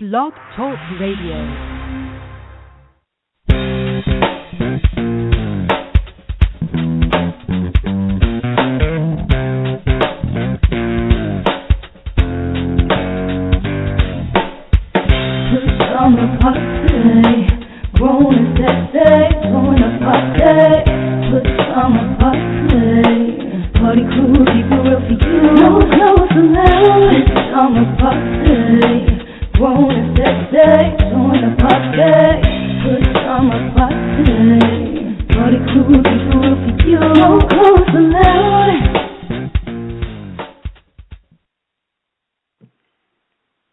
Blog Talk Radio. Party crew, keep it real for you. No clothes allowed. It's summer party. Grown and sexy, join the party. Put summer party. Party crew, keep it real for you. No clothes allowed.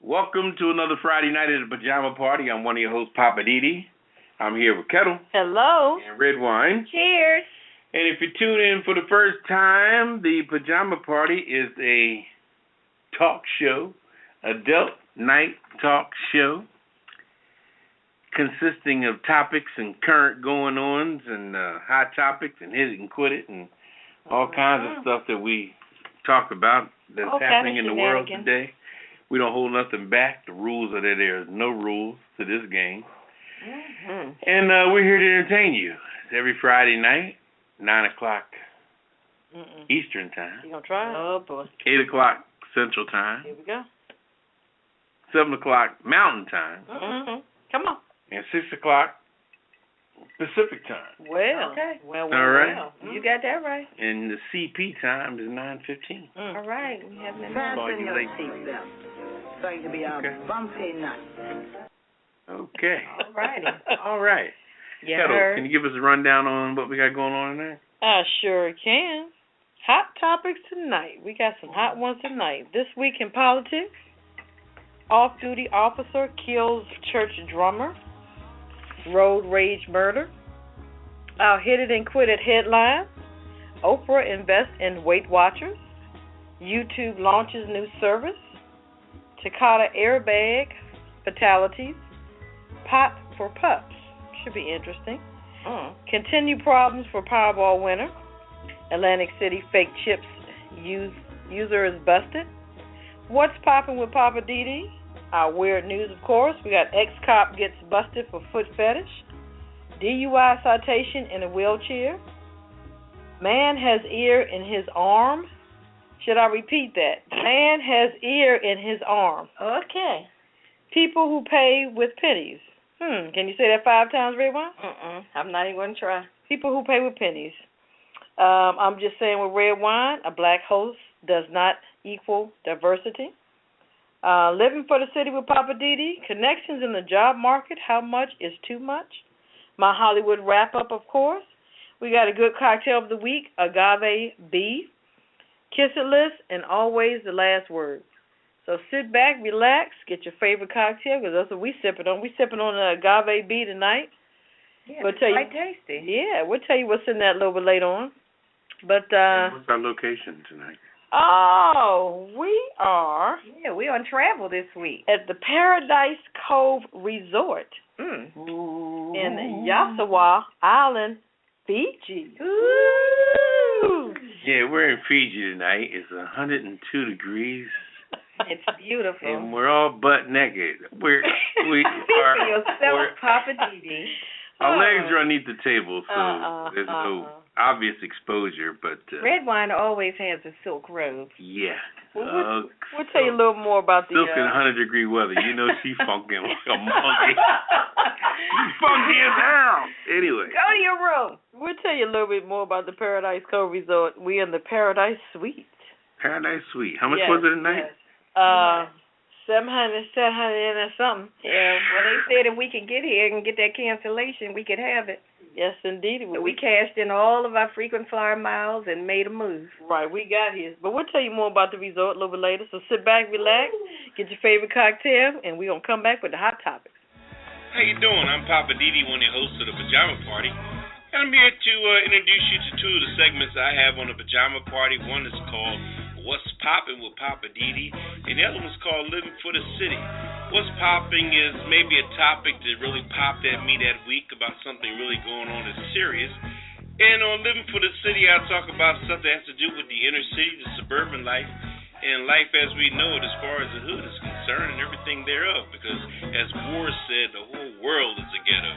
Welcome to another Friday night at the Pajama Party. I'm one of your hosts, Poppa DD. I'm here with Ketel. Hello. And Redwine. Cheers. And if you tune in for the first time, the Pajama Party is a talk show, adult night talk show, consisting of topics and current going-ons and hot topics and hit it and quit it and all kinds of stuff that we talk about that's happening in the world today. We don't hold nothing back. The rules are that there is no rules to this game. Mm-hmm. And we're here to entertain you. It's every Friday night. 9 o'clock Eastern time. You gonna try it? Oh boy. 8 o'clock Central time. Here we go. 7 o'clock Mountain time. Mm-hmm. Come on. And 6 o'clock Pacific time. Well, okay. Well, all right. Well. You got that right. And the CP time is 9:15. All right. We have that. Fasten your seatbelt. It's going to be a bumpy night. Okay. All righty. All right. Yeah. Ketel, can you give us a rundown on what we got going on tonight? I sure can. Hot topics tonight. We got some hot ones tonight. This week in politics, off-duty officer kills church drummer. Road rage murder. I'll hit it and quit it headline. Oprah invests in Weight Watchers. YouTube launches new service. Takata airbag fatalities. Pot for pups. Should be interesting. Continue problems for Powerball winner. Atlantic City fake chips user is busted. What's poppin' with Poppa DD? Our weird news, of course. We got ex-cop gets busted for foot fetish. DUI citation in a wheelchair. Man has ear in his arm. Should I repeat that? Man has ear in his arm. Okay. People who pay with pennies. Can you say that 5 times, Redwine? I'm not even going to try. People who pay with pennies. I'm just saying with Redwine, a black host does not equal diversity. Living for the city with Poppa DD. Connections in the job market. How much is too much? My Hollywood wrap-up, of course. We got a good cocktail of the week, agave beef, kiss it list, and always the last word. So sit back, relax, get your favorite cocktail, because that's what we sipping on. We sipping on an agave bee tonight. Yeah, it's quite tasty. Yeah, we'll tell you what's in that a little bit later on. But what's our location tonight? Oh, we are. Yeah, we're on travel this week. At the Paradise Cove Resort in Yasawa Island, Fiji. Ooh. Yeah, we're in Fiji tonight. It's 102 degrees. It's beautiful. And we're all butt naked. We are Poppa DD. Our legs are underneath the table, so there's no obvious exposure, but Redwine always has a silk robe. Yeah. We'll tell you a little more about the silk in 100-degree weather. You know she funky like a monkey. She's funky as hell. Anyway. Go to your room. We'll tell you a little bit more about the Paradise Cove Resort. We're in the Paradise Suite. Paradise Suite. How much was it a night? Yes. 700 and something. Yeah, well, they said if we could get here and get that cancellation, we could have it. Yes, indeed. So we cashed in all of our frequent flyer miles and made a move. Right, we got here. But we'll tell you more about the resort a little bit later. So sit back, relax, get your favorite cocktail, and we're going to come back with the hot topics. How you doing? I'm Poppa DD, one of the hosts of the Pajama Party. And I'm here to introduce you to 2 of the segments I have on the Pajama Party. One is called What's Poppin' with Poppa DD, and the other one's called Living for the City. What's Popping is maybe a topic that really popped at me that week about something really going on that's serious. And on Living for the City, I'll talk about stuff that has to do with the inner city, the suburban life, and life as we know it as far as the hood is concerned. concern and everything thereof, because as War said, the whole world is a ghetto.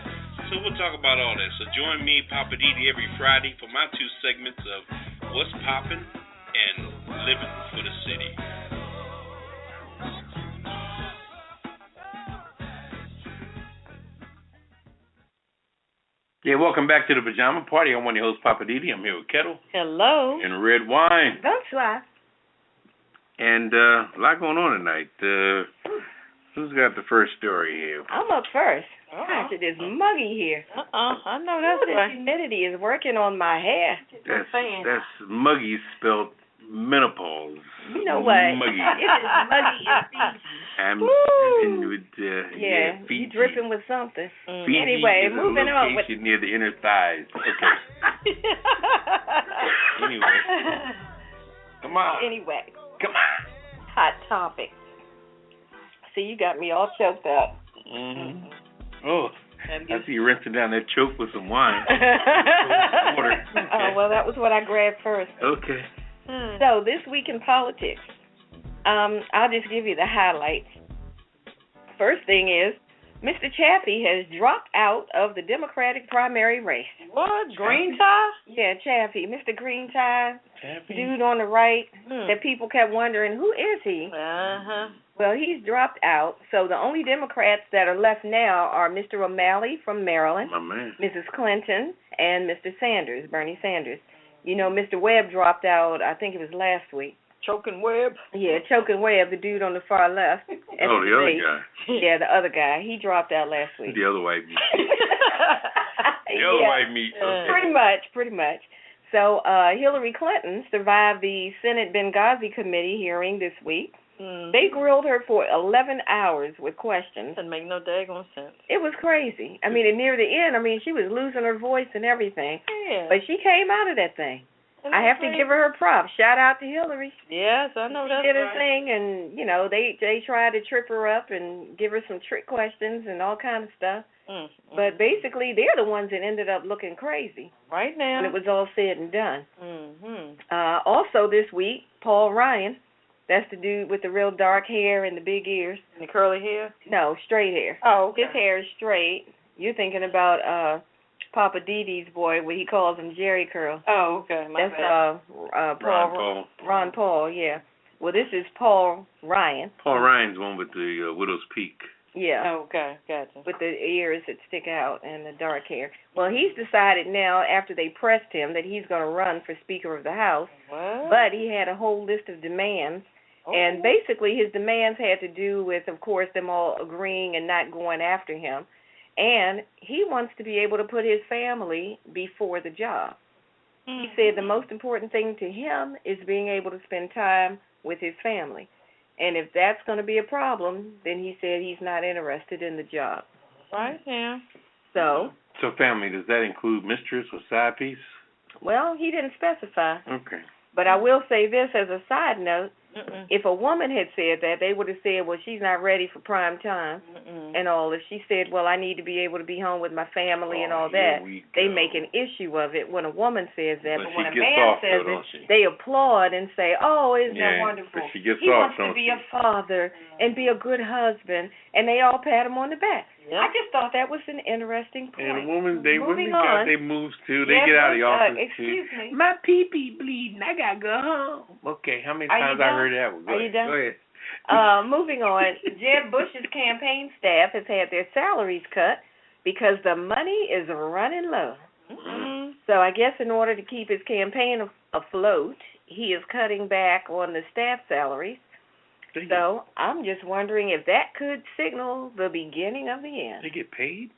So we'll talk about all that. So join me, Poppa DD, every Friday for my 2 segments of What's Poppin' and Living for the City. Yeah, welcome back to the Pajama Party. I'm one of your hosts, Poppa DD. I'm here with Ketel. Hello. And Redwine. Bonsoir. And a lot going on tonight. Who's got the first story here? I'm up first. Gosh, it is muggy here. I know that's The right. humidity is working on my hair. That's muggy spelled menopause. You know what? Muggy. It is muggy in Fiji. I'm dripping with, Yeah, Fiji. you dripping with something. Fiji Anyway, is moving a on. location near the inner thighs. Okay. Anyway. Come on. Anyway, Come on. hot topic. See, you got me all choked up. Mm-hmm. Oh, I see you rinsing down that choke with some wine. Water. Okay. Oh, well, that was what I grabbed first. Okay. So, this week in politics, I'll just give you the highlights. First thing is, Mr. Chaffee has dropped out of the Democratic primary race. What? Green tie? Yeah, Chaffee, Mr. Green Tie, Chaffee? dude on the right, that people kept wondering, who is he? Uh-huh. Well, he's dropped out, so the only Democrats that are left now are Mr. O'Malley from Maryland, My man. Mrs. Clinton, and Mr. Sanders, Bernie Sanders. You know, Mr. Webb dropped out, I think it was last week. Choking Webb? Yeah, Choking Webb, the dude on the far left. Oh, the other guy. Yeah, the other guy. He dropped out last week. The other white meat. The other white meat. Okay. Pretty much. So Hillary Clinton survived the Senate Benghazi committee hearing this week. They grilled her for 11 hours with questions. Doesn't make no daggone sense. It was crazy. I mean, and near the end, she was losing her voice and everything. Yeah. But she came out of that thing. I have to give her props. Shout out to Hillary. Yes, I know that's She did her right. thing, and, they tried to trip her up and give her some trick questions and all kind of stuff. But basically, they're the ones that ended up looking crazy Right now. when it was all said and done. Mm-hmm. Also this week, Paul Ryan, that's the dude with the real dark hair and the big ears. And the curly hair? No, straight hair. Oh, okay. His hair is straight. You're thinking about Poppa DD's boy, what he calls him Jerry Curl. Oh, okay. My bad. That's Ron Paul, yeah. Well, this is Paul Ryan. Paul Ryan's the one with the widow's peak. Yeah. Oh, okay, gotcha. With the ears that stick out and the dark hair. Well, he's decided now, after they pressed him, that he's going to run for Speaker of the House. What? But he had a whole list of demands. Oh. And basically his demands had to do with, of course, them all agreeing and not going after him. And he wants to be able to put his family before the job. He said the most important thing to him is being able to spend time with his family. And if that's going to be a problem, then he said he's not interested in the job. Right now. So family, does that include mistress or side piece? well, he didn't specify. Okay. But I will say this as a side note. If a woman had said that, they would have said, well, she's not ready for prime time and all. If she said, well, I need to be able to be home with my family and all that, they make an issue of it when a woman says that. But when a man says it, they applaud and say, oh, isn't that wonderful? But she gets He off, wants to be a father and be a good husband, and they all pat him on the back. Yep. I just thought that was an interesting point. And women, women on. got their moves too. They get out of the office excuse too. me. My pee-pee bleeding. I gotta go home. Okay, how many times I heard that one? Are you done? Go ahead. Moving on, Jeb Bush's campaign staff has had their salaries cut because the money is running low. So I guess in order to keep his campaign afloat, he is cutting back on the staff salaries. So I'm just wondering if that could signal the beginning of the end. They get paid?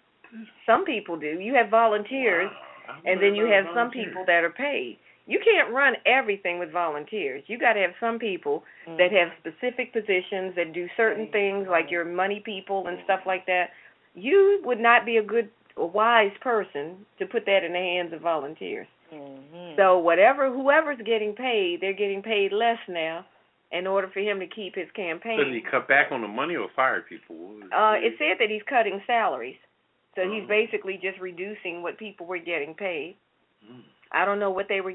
Some people do. You have volunteers, and then you have some people that are paid. You can't run everything with volunteers. You got to have some people that have specific positions that do certain things, like your money people and stuff like that. You would not be a wise person to put that in the hands of volunteers. So whoever's getting paid, they're getting paid less now in order for him to keep his campaign. So did he cut back on the money or fire people? It said that he's cutting salaries. So he's basically just reducing what people were getting paid. I don't know what they were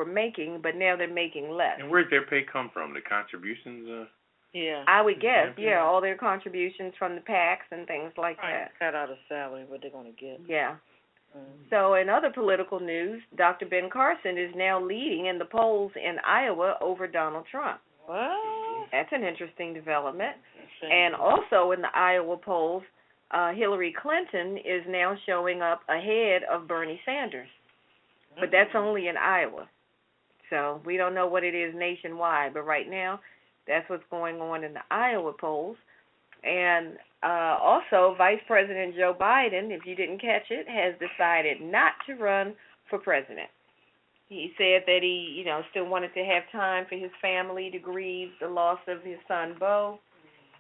making, but now they're making less. And where'd their pay come from? The contributions? Yeah. I would guess, all their contributions from the PACs and things like that. Cut out a salary, what they're going to get. Yeah. So in other political news, Dr. Ben Carson is now leading in the polls in Iowa over Donald Trump. What? That's an interesting development. And also in the Iowa polls, Hillary Clinton is now showing up ahead of Bernie Sanders. But that's only in Iowa. So we don't know what it is nationwide. But right now, that's what's going on in the Iowa polls. And also, Vice President Joe Biden, if you didn't catch it, has decided not to run for president. He said that he, still wanted to have time for his family to grieve the loss of his son, Beau,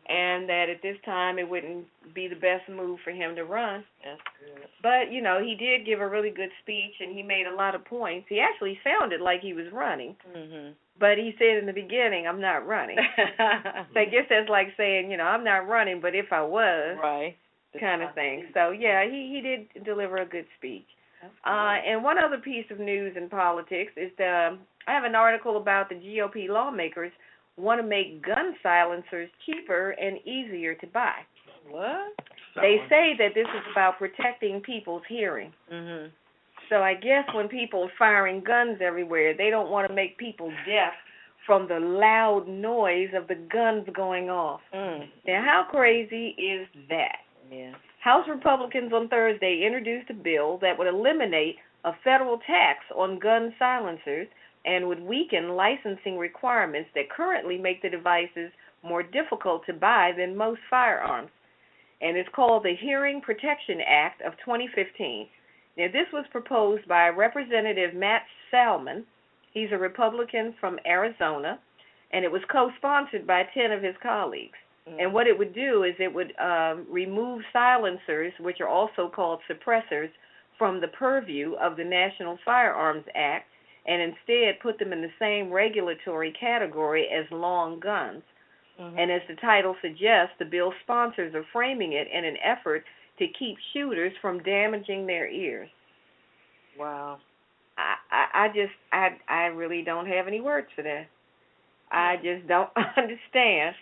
and that at this time it wouldn't be the best move for him to run. That's good. But, he did give a really good speech, and he made a lot of points. He actually sounded like he was running. Mm-hmm. But he said in the beginning, I'm not running. So I guess that's like saying, I'm not running, but if I was, right, kind of thing. So, yeah, he did deliver a good speech. And one other piece of news in politics is I have an article about the GOP lawmakers want to make gun silencers cheaper and easier to buy. What? They say that this is about protecting people's hearing. Mm-hmm. So I guess when people are firing guns everywhere, they don't want to make people deaf from the loud noise of the guns going off. Now, how crazy is that? Yeah. House Republicans on Thursday introduced a bill that would eliminate a federal tax on gun silencers and would weaken licensing requirements that currently make the devices more difficult to buy than most firearms. And it's called the Hearing Protection Act of 2015. Now, this was proposed by Representative Matt Salmon. He's a Republican from Arizona, and it was co-sponsored by 10 of his colleagues. And what it would do is it would remove silencers, which are also called suppressors, from the purview of the National Firearms Act, and instead put them in the same regulatory category as long guns. And as the title suggests, the bill's sponsors are framing it in an effort to keep shooters from damaging their ears. Wow. I really don't have any words for that. I just don't understand.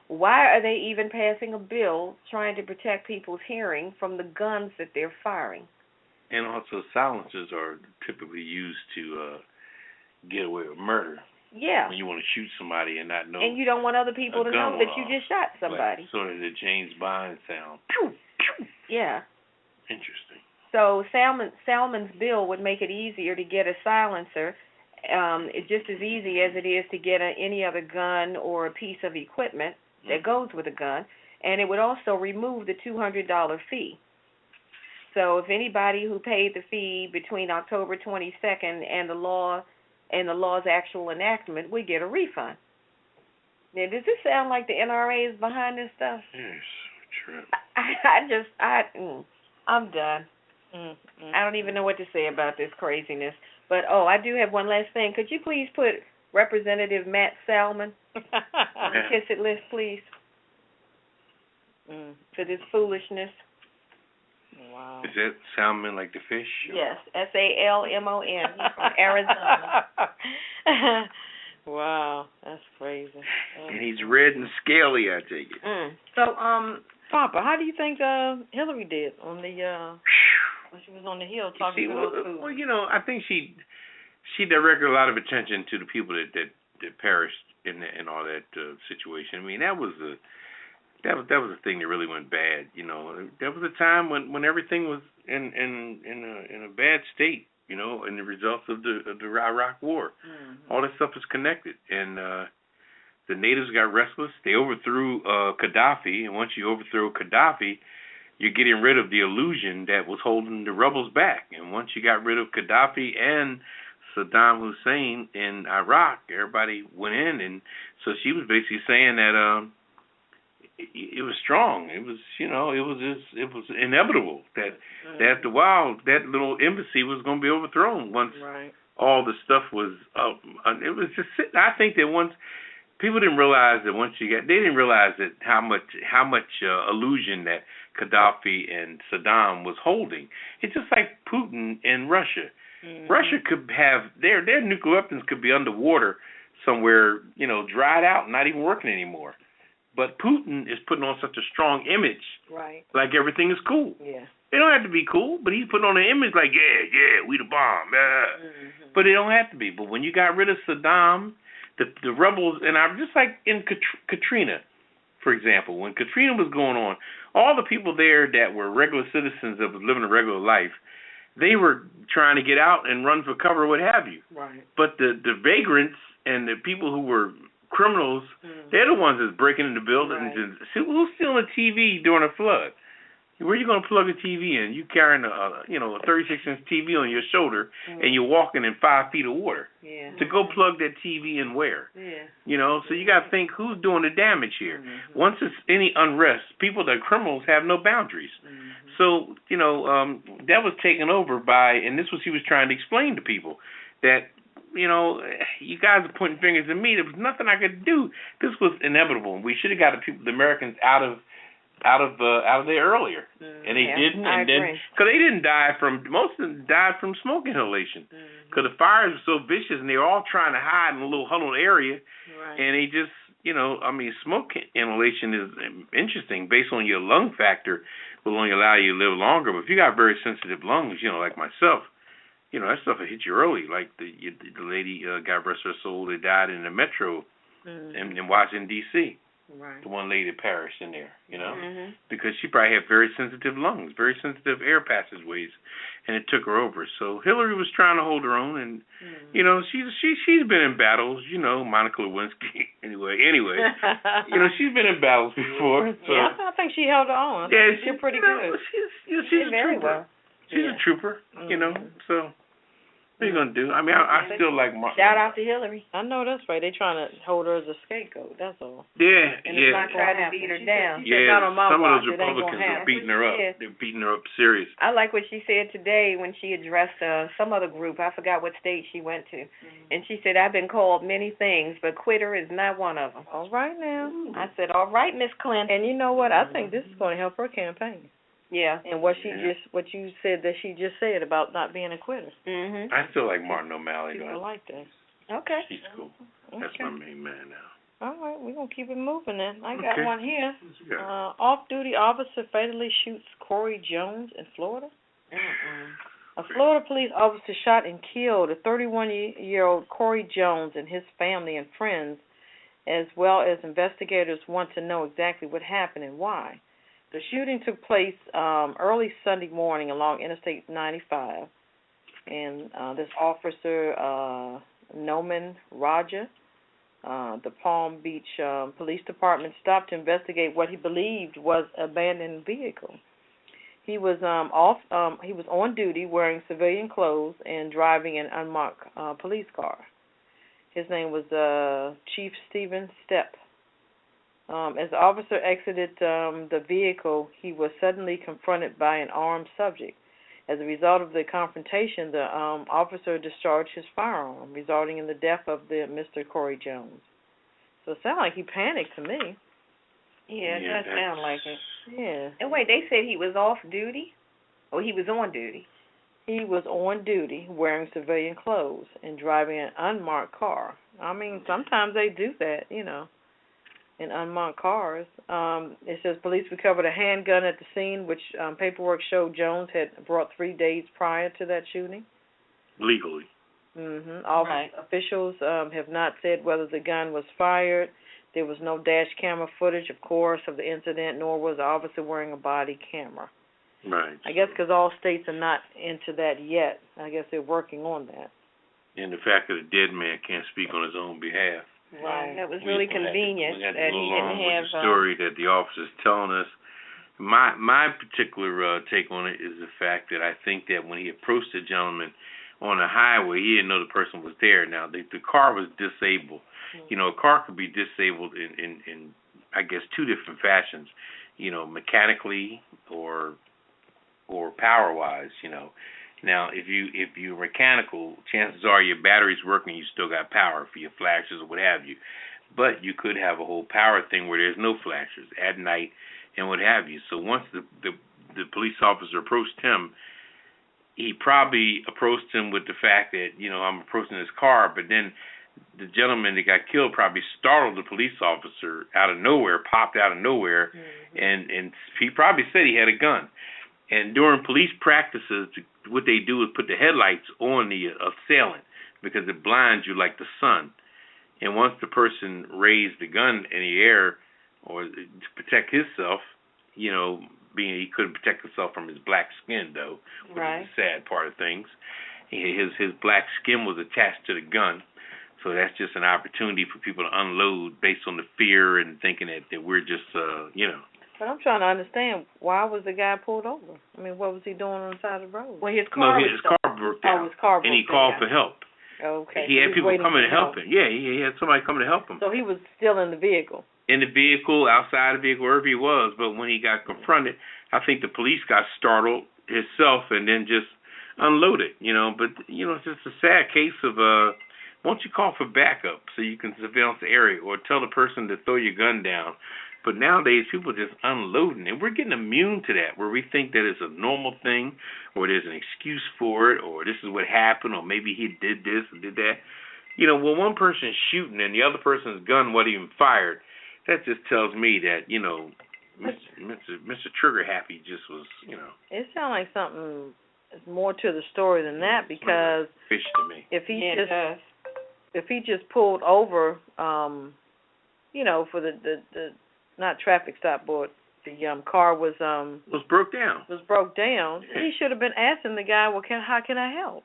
Why are they even passing a bill trying to protect people's hearing from the guns that they're firing? And also, silencers are typically used to get away with murder. Yeah. When you want to shoot somebody and not know. And you don't want other people to know that you just shot somebody. Like, sort of the James Bond sound. Pew, pew. Yeah. Interesting. So Salmon's bill would make it easier to get a silencer. It's just as easy as it is to get any other gun or a piece of equipment that goes with a gun. And it would also remove the $200 fee. So if anybody who paid the fee between October 22nd and the law's actual enactment, we get a refund. Now, does this sound like the NRA is behind this stuff? Yes, true. I'm done. I don't even know what to say about this craziness. But, I do have one last thing. Could you please put Representative Matt Salmon on the Kiss It list, please? For this foolishness. Wow. Is that salmon like the fish? Yes, Salmon. He's from Arizona. Wow, that's crazy. And he's red and scaly, I take it. So, Papa, how do you think Hillary did on the when she was on the Hill talking to those fools? Well, I think she directed a lot of attention to the people that perished in all that situation. I mean, that was the thing that really went bad. There was a time when everything was in a bad state. In the results of the Iraq War. All that stuff is connected, and the natives got restless. They overthrew Gaddafi, and once you overthrow Gaddafi, you're getting rid of the illusion that was holding the rebels back. And once you got rid of Gaddafi and Saddam Hussein in Iraq, everybody went in, and so she was basically saying that it was strong. It was, it was inevitable that after a while that little embassy was going to be overthrown once all the stuff was up. It was just sitting. I think that once people didn't realize that they didn't realize that how much illusion that Gaddafi and Saddam was holding. It's just like Putin and Russia. Russia could have their nuclear weapons could be underwater somewhere, dried out, not even working anymore. But Putin is putting on such a strong image, Right. like everything is cool. Yeah. It don't have to be cool, but he's putting on an image like, yeah, we the bomb. But it don't have to be. But when you got rid of Saddam, the rebels, and I'm just like in Katrina, for example, when Katrina was going on, all the people there that were regular citizens that was living a regular life, they were trying to get out and run for cover, what have you. Right. But the vagrants and the people who were criminals, they're the ones that's breaking into buildings. Right. And see, who's stealing a TV during a flood? Where are you going to plug a TV in? You carrying a 36-inch TV on your shoulder, and you're walking in 5 feet of water. Yeah. To go plug that TV in where? Yeah. So you got to think who's doing the damage here. Once it's any unrest, people that are criminals have no boundaries. So that was taken over by, and this was he was trying to explain to people that. You guys are pointing fingers at me. There was nothing I could do. This was inevitable. We should have got the Americans out of there earlier, and they didn't. And then because they didn't die most of them died from smoke inhalation, because the fires were so vicious, and they were all trying to hide in a little huddled area, and they just smoke inhalation is interesting based on your lung factor. Will only allow you to live longer, but if you got very sensitive lungs, like myself. That stuff will hit you early. Like the lady, God rest her soul, that died in the metro in Washington, D.C. Right. The one lady that perished in there, because she probably had very sensitive lungs, very sensitive air passageways, and it took her over. So Hillary was trying to hold her own, and, she's been in battles, Monica Lewinsky, anyway, she's been in battles before. So. Yeah, I think she held her own. She's pretty good. She's a very trooper. well. She's a trooper, so what are you going to do? I mean, I still like Martin. Shout out to Hillary. I know that's right. They're trying to hold her as a scapegoat, that's all. Yeah, and it's not trying to beat her down. Some of those Republicans are beating her up. They're beating her up serious. I like what she said today when she addressed some other group. I forgot what state she went to. And she said, I've been called many things, but quitter is not one of them. All right now. I said, all right, Miss Clinton. And you know what? I think this is going to help her campaign. Yeah. And what you said that she just said about not being a quitter. I still like Martin O'Malley. People like that. Okay. He's cool. That's my main man now. All right, we're going to keep it moving then. I got one here. Off-duty officer fatally shoots Corey Jones in Florida. A Florida police officer shot and killed a 31-year-old Corey Jones and his family and friends, as well as investigators want to know exactly what happened and why. The shooting took place early Sunday morning along Interstate 95, and this officer, Noman Raja, the Palm Beach Police Department, stopped to investigate what he believed was an abandoned vehicle. He was on duty wearing civilian clothes and driving an unmarked police car. His name was Chief Stephen Stepp. As the officer exited the vehicle, he was suddenly confronted by an armed subject. As a result of the confrontation, the officer discharged his firearm, resulting in the death of Mr. Corey Jones. So it sounded like he panicked to me. Yeah, it does sound like it. Yeah. And wait, they said he was off duty? Or he was on duty? He was on duty wearing civilian clothes and driving an unmarked car. I mean, sometimes they do that, in unmarked cars. It says police recovered a handgun at the scene, which paperwork showed Jones had brought 3 days prior to that shooting. Legally. All officials have not said whether the gun was fired. There was no dash camera footage, of course, of the incident, nor was the officer wearing a body camera. Right. I guess because all states are not into that yet. I guess they're working on that. And the fact that a dead man can't speak on his own behalf. Right. That was really convenient that he didn't have the story that the officer's telling us. My particular take on it is the fact that I think that when he approached the gentleman on the highway, he didn't know the person was there. Now, the car was disabled. A car could be disabled in I guess, 2 different fashions, mechanically or power-wise, Now, if you're mechanical, chances are your battery's working, you still got power for your flashers or what have you. But you could have a whole power thing where there's no flashers at night and what have you. So once the police officer approached him, he probably approached him with the fact that, I'm approaching his car, but then the gentleman that got killed probably startled the police officer out of nowhere, popped out of nowhere, and he probably said he had a gun. And during police practices, what they do is put the headlights on the assailant because it blinds you like the sun. And once the person raised the gun in the air or to protect himself, you know, being he couldn't protect himself from his black skin, though, which is the sad part of things. His black skin was attached to the gun. So that's just an opportunity for people to unload based on the fear and thinking that we're just, you know. But I'm trying to understand, why was the guy pulled over? I mean, what was he doing on the side of the road? Well, his car broke down. Oh, his car broke down. And he called for help. Okay. He had people coming to help him. Yeah, he had somebody coming to help him. So he was still in the vehicle? In the vehicle, outside the vehicle, wherever he was. But when he got confronted, I think the police got startled himself and then just unloaded, you know. But, you know, it's just a sad case of, why don't you call for backup so you can surveillance the area or tell the person to throw your gun down. But nowadays, people are just unloading, and we're getting immune to that, where we think that it's a normal thing, or there's an excuse for it, or this is what happened, or maybe he did this or did that. You know, when one person's shooting and the other person's gun wasn't even fired, that just tells me that, you know, Mr. Trigger Happy just was, you know. It sounds like something more to the story than that, because fish to me. If he just pulled over, you know, for the not traffic stop, but the car was broke down. He should have been asking the guy, well, how can I help?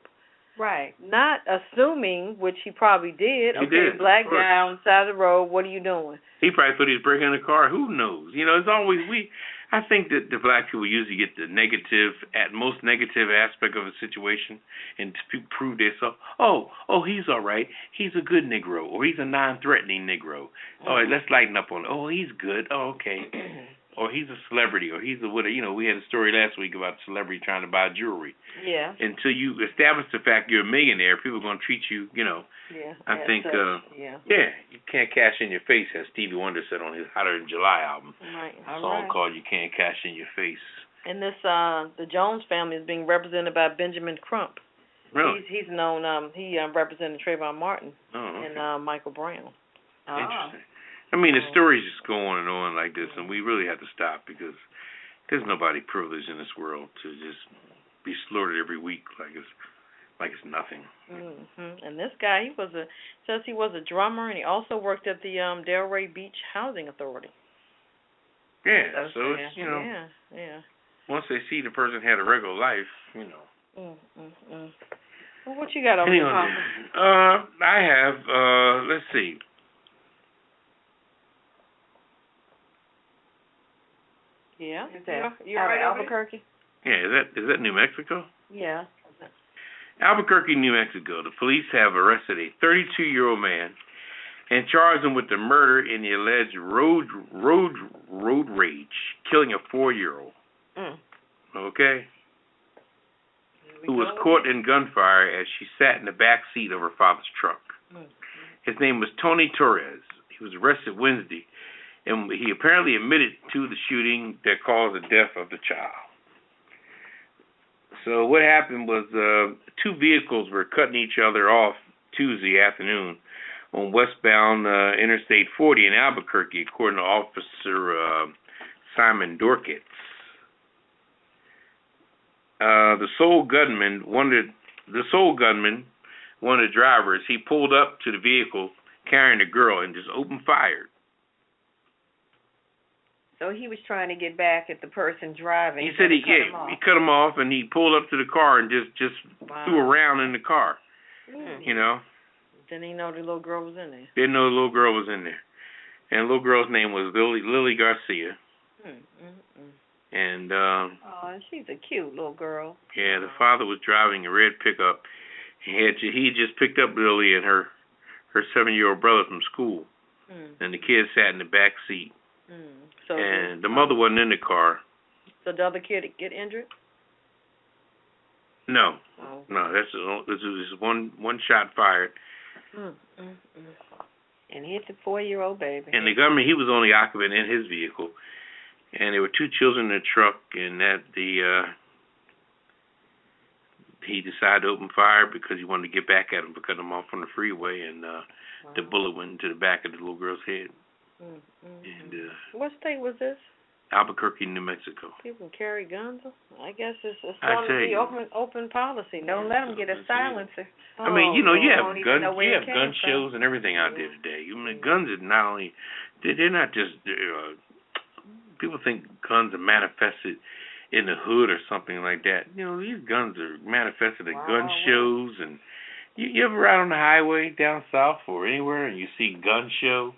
Right. Not assuming, which he probably did. He did, black guy on the side of the road, what are you doing? He probably thought he was breaking the car. Who knows? You know, it's always I think that the black people usually get the most negative aspect of a situation and to prove themselves. Oh, he's all right. He's a good Negro, or he's a non-threatening Negro. Oh, let's lighten up on it. Oh, he's good. Oh, okay. Or he's a celebrity, or he's a what? You know, we had a story last week about a celebrity trying to buy jewelry. Yeah. Until you establish the fact you're a millionaire, people are going to treat you, you know. Yeah. I think, you can't cash in your face, as Stevie Wonder said on his Hotter in July album. Right. A song called "You Can't Cash in Your Face." And this, the Jones family is being represented by Benjamin Crump. Really? He's known. He represented Trayvon Martin and Michael Brown. Interesting. I mean, the stories just go on and on like this, and we really have to stop because there's nobody privileged in this world to just be slaughtered every week like it's nothing. Mm-hmm. And this guy, says he was a drummer, and he also worked at the Delray Beach Housing Authority. Yeah, so it's, you know, once they see the person had a regular life, you know. Well, what you got over there? I have, let's see. Yeah. You out of Albuquerque? Yeah, is that New Mexico? Yeah. Albuquerque, New Mexico. The police have arrested a 32-year-old man and charged him with the murder in the alleged road rage, killing a 4-year-old. Okay? Who was caught in gunfire as she sat in the back seat of her father's truck. His name was Tony Torres. He was arrested Wednesday, and he apparently admitted to the shooting that caused the death of the child. So what happened was 2 vehicles were cutting each other off Tuesday afternoon on westbound Interstate 40 in Albuquerque, according to Officer Simon Dorkitz. The sole gunman, one of the drivers, he pulled up to the vehicle carrying the girl and just opened fire. So he was trying to get back at the person driving. He said he cut him off, and he pulled up to the car and just threw around in the car. You know. Didn't he know the little girl was in there? Didn't know the little girl was in there, and the little girl's name was Lily Garcia. And she's a cute little girl. Yeah, the father was driving a red pickup. He just picked up Lily and her 7-year-old brother from school, and the kid sat in the back seat. So and the mother wasn't in the car. So did the other kid get injured? No, this is one shot fired. And hit the 4-year-old baby. And the gunman, he was only occupant in his vehicle, and there were 2 children in the truck, and that he decided to open fire because he wanted to get back at him for cutting him off on the freeway, and the bullet went into the back of the little girl's head. And what state was this? Albuquerque, New Mexico. People carry guns. I guess it's starting to be open policy. Don't let them get a silencer. I mean, you have gun gun shows and everything out there today. Guns are not only they're not just people think guns are manifested in the hood or something like that. These guns are manifested at gun shows, and you ever ride on the highway down south or anywhere and you see gun show?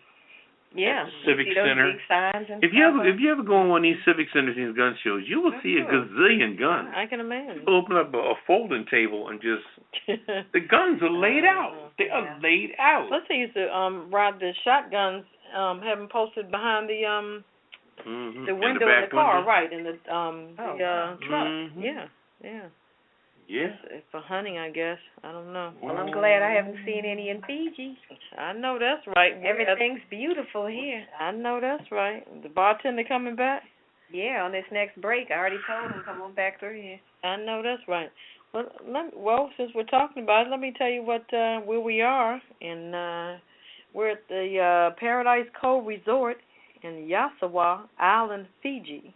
Yeah, Civic Center. Big signs and if you ever go on one of these civic centers, these gun shows, you will see a gazillion guns. I can imagine. People open up a folding table and just the guns are laid out. They are laid out. Let's say used to ride the shotguns, have them posted behind the window in the car, right? In the truck. Yeah. For hunting, I guess. I don't know. Well, I'm glad I haven't seen any in Fiji. I know that's right. Everything's beautiful here. I know that's right. The bartender coming back? Yeah, on this next break. I already told him come on back through here. I know that's right. Well, since we're talking about it, let me tell you where we are. And we're at the Paradise Cove Resort in Yasawa Island, Fiji.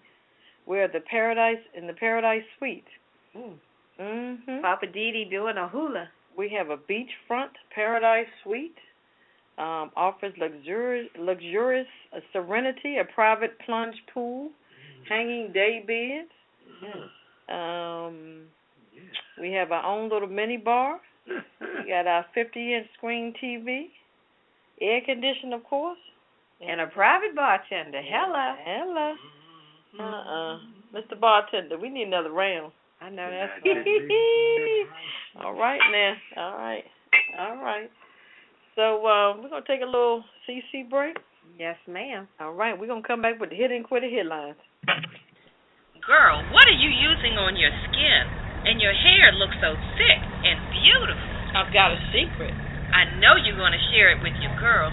We're at the Paradise Suite. Poppa DD doing a hula. We have a beachfront Paradise Suite. Offers luxurious serenity, a private plunge pool, hanging day beds. We have our own little mini bar. We got our 50-inch screen TV, air conditioned, of course, and a private bartender. Hello. Mr. Bartender, we need another round. I know that's right. All right now. All right. So we're going to take a little CC break. Yes, ma'am. All right. We're going to come back with the hit and quit headlines. Girl, what are you using on your skin? And your hair looks so thick and beautiful. I've got a secret. I know you're going to share it with your girl.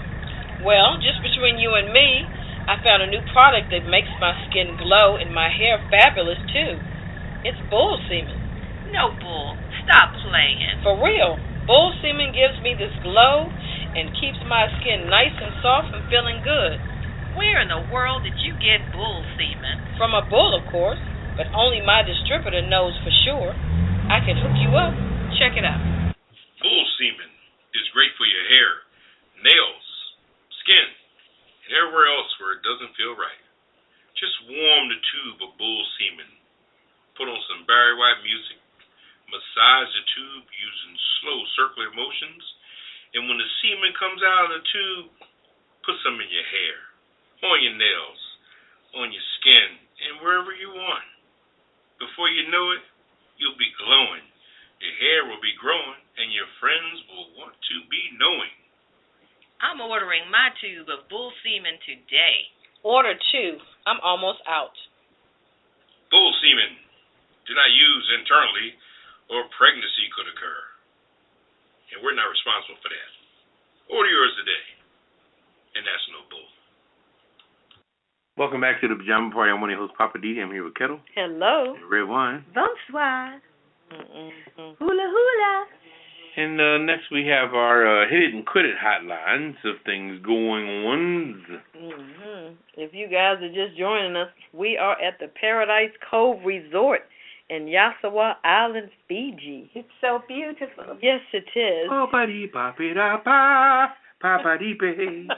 Well, just between you and me, I found a new product that makes my skin glow and my hair fabulous, too. It's bull semen. No bull. Stop playing. For real. Bull semen gives me this glow and keeps my skin nice and soft and feeling good. Where in the world did you get bull semen? From a bull, of course, but only my distributor knows for sure. I can hook you up. Check it out. Bull semen is great for your hair, nails, skin, and everywhere else where it doesn't feel right. Just warm the tube of bull semen. Put on some Barry White music, massage the tube using slow circular motions, and when the semen comes out of the tube, put some in your hair, on your nails, on your skin, and wherever you want. Before you know it, you'll be glowing, your hair will be growing, and your friends will want to be knowing. I'm ordering my tube of bull semen today. Order 2. I'm almost out. Bull semen. Do not use internally, or pregnancy could occur. And we're not responsible for that. Order yours today. And that's no bull. Welcome back to the Pajama Party. I'm one of your hosts, Poppa DD. I'm here with Ketel. Hello. And Redwine. Bonsoir. Hula hula. And next we have our hit it and quit it hotlines of things going on. If you guys are just joining us, we are at the Paradise Cove Resort in Yasawa Island, Fiji. It's so beautiful. Yes, it is. Poppa dee papi da pa, Poppa dee pay.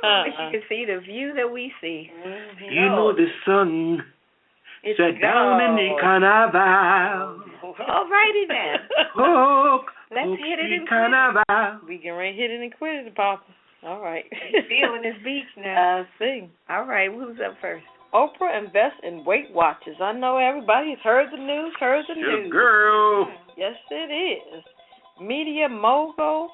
You can see the view that we see. You know the sun set down in the carnival. All righty then. Let's hit it and carnival. We can hit it and quit it, Papa. All right. Feeling this beach now. I see. All right, who's up first? Oprah invests in Weight Watchers. I know everybody's heard the news, Good girl. Yes, it is. Media mogul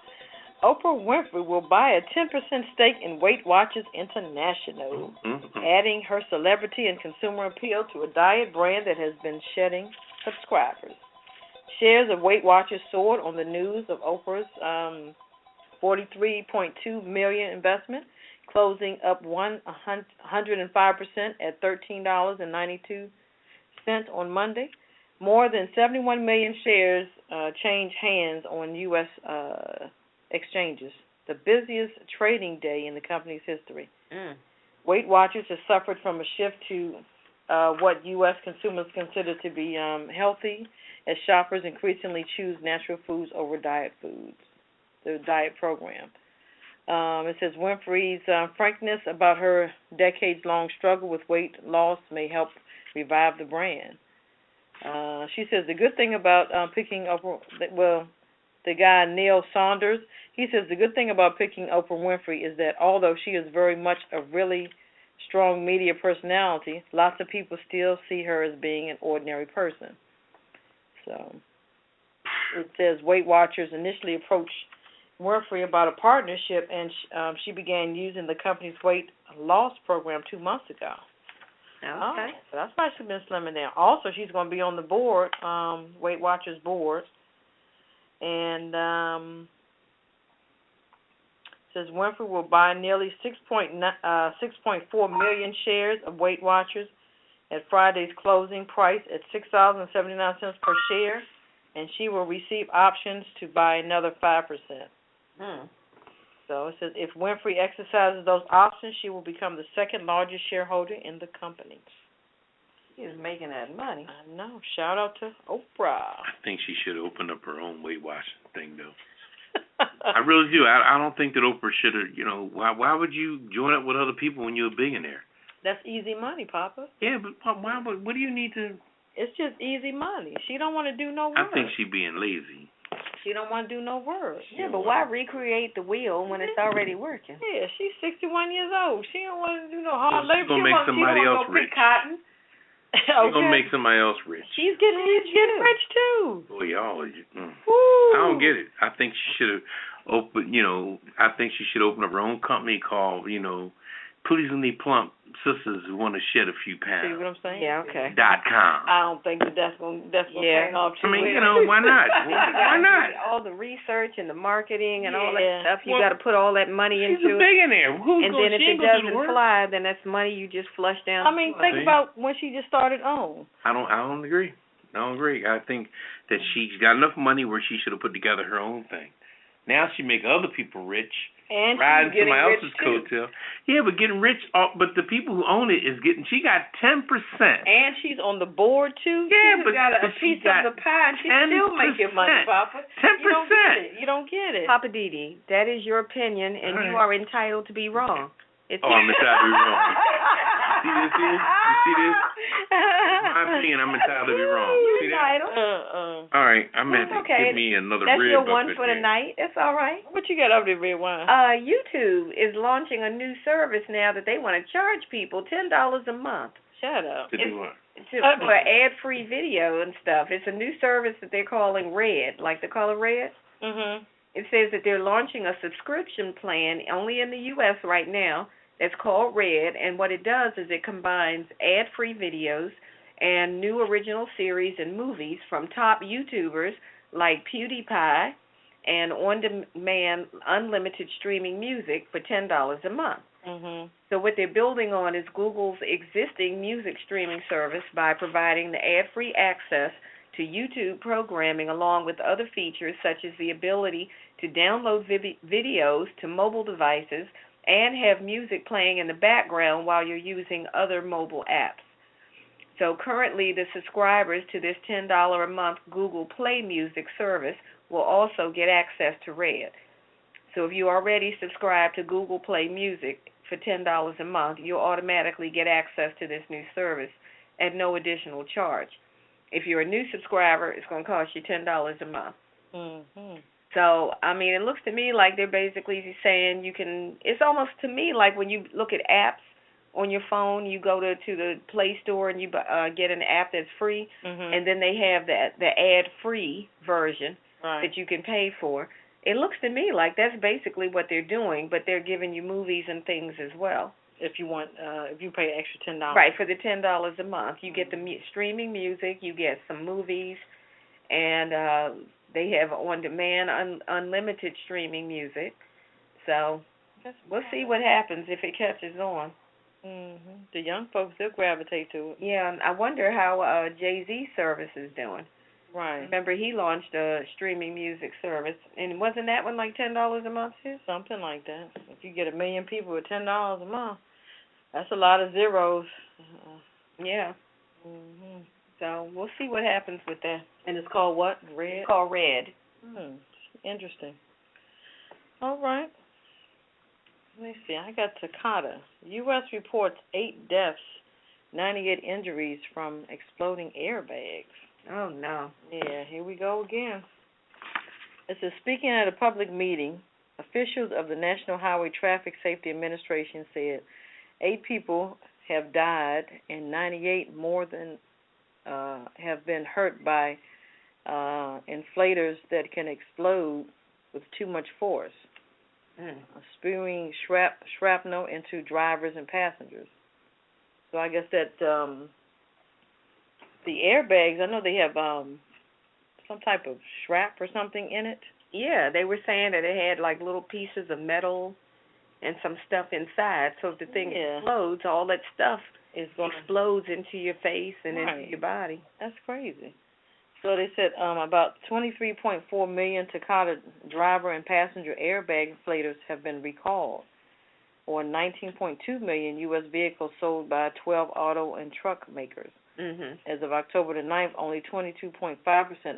Oprah Winfrey will buy a 10% stake in Weight Watchers International, adding her celebrity and consumer appeal to a diet brand that has been shedding subscribers. Shares of Weight Watchers soared on the news of Oprah's $43.2 million investment, closing up 105% at $13.92 on Monday. More than 71 million shares changed hands on U.S. exchanges, the busiest trading day in the company's history. Weight Watchers has suffered from a shift to what U.S. consumers consider to be healthy, as shoppers increasingly choose natural foods over diet foods, the diet program. It says Winfrey's frankness about her decades-long struggle with weight loss may help revive the brand. She says the good thing about picking Oprah, the guy Neil Saunders, he says the good thing about picking Oprah Winfrey is that although she is very much a really strong media personality, lots of people still see her as being an ordinary person. So it says Weight Watchers initially approached Winfrey about a partnership, and she began using the company's weight loss program 2 months ago. Okay. So that's why she's been slimming down. Also, she's going to be on the board, Weight Watchers board. And says Winfrey will buy nearly 6.4 million shares of Weight Watchers at Friday's closing price at $6.79 per share, and she will receive options to buy another 5%. So it says if Winfrey exercises those options, she will become the second largest shareholder in the company. She is making that money. I know. Shout out to Oprah. I think she should open up her own Weight Watchers thing, though. I really do. I don't think that Oprah should have, why would you join up with other people when you're a billionaire? That's easy money, Papa. Yeah, but why? What do you need to? It's just easy money. She don't want to do no work. I think she's being lazy. She don't want to do no work. Yeah, but why recreate the wheel when it's already working? Yeah, she's 61 years old. She don't want to do no hard labor. She's going to make somebody else rich. Cotton. She's going to make somebody else rich. She's getting rich too. Boy, y'all. I don't get it. I think she should have opened, I think she should open up her own company called, Pleasingly Plump Sisters Who Want to Shed a Few Pounds. See what I'm saying? Yeah, okay. .com. I don't think that's going to pay off too well. Why not? Why not? All the research and the marketing and all that stuff, you got to put all that money into it. She's a billionaire. And then if it doesn't fly, then that's money you just flush down. Think about when she just started on. I don't agree. I think that she's got enough money where she should have put together her own thing. Now she make other people rich. And riding somebody else's coattail. Yeah, but getting rich, but the people who own it she got 10%. And she's on the board, too. Yeah, she's got a piece of the pie, and she's still making money, Papa. 10%. You don't get it. Poppa DD, that is your opinion, and you are entitled to be wrong. I'm entitled to be wrong. You see this? My opinion, I'm entitled to be wrong. See that? All right, I'm going to give me another That's red your bucket one for the night. That's all right. What you got up there, Redwine? YouTube is launching a new service now that they want to charge people $10 a month. Shut up. To do what? For ad-free video and stuff. It's a new service that they're calling Red, like the color red. Mm-hmm. It says that they're launching a subscription plan only in the U.S. right now. It's called Red, and what it does is it combines ad-free videos and new original series and movies from top YouTubers like PewDiePie and on-demand unlimited streaming music for $10 a month. Mm-hmm. So what they're building on is Google's existing music streaming service by providing the ad-free access to YouTube programming along with other features such as the ability to download videos to mobile devices and have music playing in the background while you're using other mobile apps. So currently the subscribers to this $10 a month Google Play Music service will also get access to Red. So if you already subscribe to Google Play Music for $10 a month, you'll automatically get access to this new service at no additional charge. If you're a new subscriber, it's going to cost you $10 a month. Mm-hmm. So, it looks to me like they're basically saying it's almost to me like when you look at apps on your phone, you go to the Play Store and you get an app that's free, and then they have the ad-free version that you can pay for. It looks to me like that's basically what they're doing, but they're giving you movies and things as well. If you want, if you pay extra $10. Right, for the $10 a month. You get the streaming music, you get some movies, and they have on-demand, unlimited streaming music. So we'll see what happens if it catches on. The young folks, they'll gravitate to it. Yeah, and I wonder how Jay-Z service is doing. Right. Remember, he launched a streaming music service, and wasn't that one like $10 a month too? Something like that. If you get 1 million people with $10 a month, that's a lot of zeros. Yeah. So we'll see what happens with that. And it's called what? Red? It's called Red. Interesting. All right. Let me see. I got Takata. U.S. reports 8 deaths, 98 injuries from exploding airbags. Oh, no. Yeah, here we go again. It says, speaking at a public meeting, officials of the National Highway Traffic Safety Administration said 8 people have died and 98 more than have been hurt by inflators that can explode with too much force, spewing shrapnel into drivers and passengers. So I guess that the airbags, I know they have some type of strap or something in it. Yeah, they were saying that it had like little pieces of metal and some stuff inside. So if the thing explodes, all that stuff explodes into your face and into your body. That's crazy. So they said about 23.4 million Takata driver and passenger airbag inflators have been recalled, or 19.2 million U.S. vehicles sold by 12 auto and truck makers. As of October the 9th, only 22.5%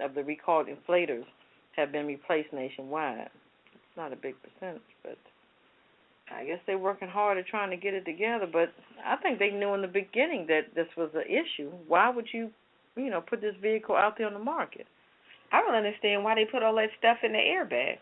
of the recalled inflators have been replaced nationwide. It's not a big percentage, but I guess they're working hard at trying to get it together. But I think they knew in the beginning that this was an issue. Why would you put this vehicle out there on the market? I don't understand why they put all that stuff in the airbag.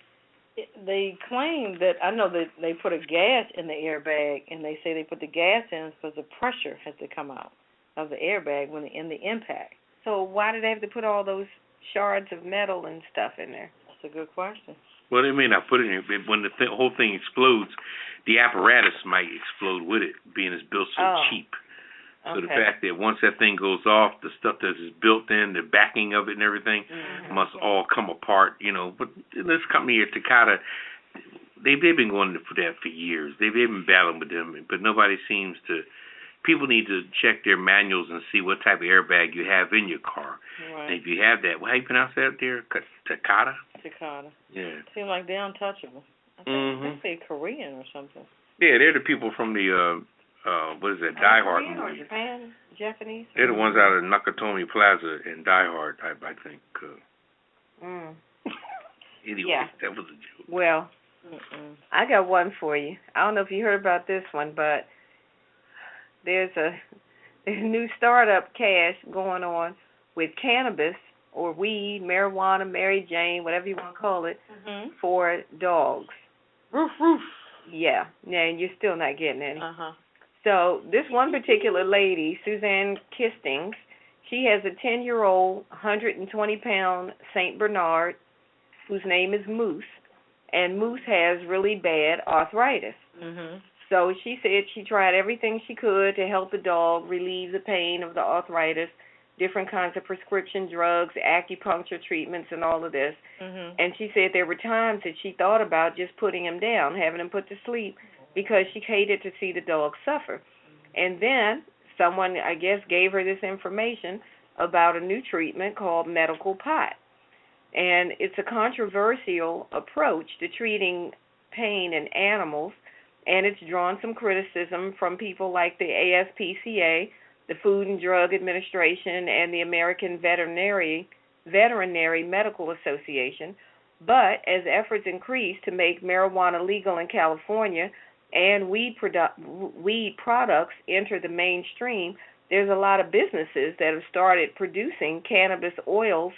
They claim that, I know that they put a gas in the airbag, and they say they put the gas in because the pressure has to come out of the airbag when in the impact. So why did they have to put all those shards of metal and stuff in there? That's a good question. Well, they may not put it in. When the whole thing explodes, the apparatus might explode with it, being it's built so cheap. So the fact that once that thing goes off, the stuff that is built in, the backing of it and everything, must all come apart, But this company here, Takata, they've been going for that for years. They've been battling with them, but nobody seems to. People need to check their manuals and see what type of airbag you have in your car. Right. And if you have that, how you pronounce that there? Takata? Takata. Yeah. Seem like they're untouchable. I think they're Korean or something. Yeah, they're the people from the, what is that, Die Hard movie. Or Japan? Japanese? They're the ones out of Nakatomi Plaza in Die Hard, I think. Anyway, that was a joke. Well, I got one for you. I don't know if you heard about this one, but there's a new startup cash going on with cannabis or weed, marijuana, Mary Jane, whatever you want to call it, for dogs. Roof, roof. Yeah, and you're still not getting any. So this one particular lady, Suzanne Kistings, she has a 10-year-old, 120-pound St. Bernard whose name is Moose, and Moose has really bad arthritis. So she said she tried everything she could to help the dog relieve the pain of the arthritis, different kinds of prescription drugs, acupuncture treatments, and all of this. And she said there were times that she thought about just putting him down, having him put to sleep, because she hated to see the dog suffer. And then someone, I guess, gave her this information about a new treatment called medical pot. And it's a controversial approach to treating pain in animals, and it's drawn some criticism from people like the ASPCA, the Food and Drug Administration, and the American Veterinary Medical Association. But as efforts increase to make marijuana legal in California and weed products enter the mainstream, there's a lot of businesses that have started producing cannabis oils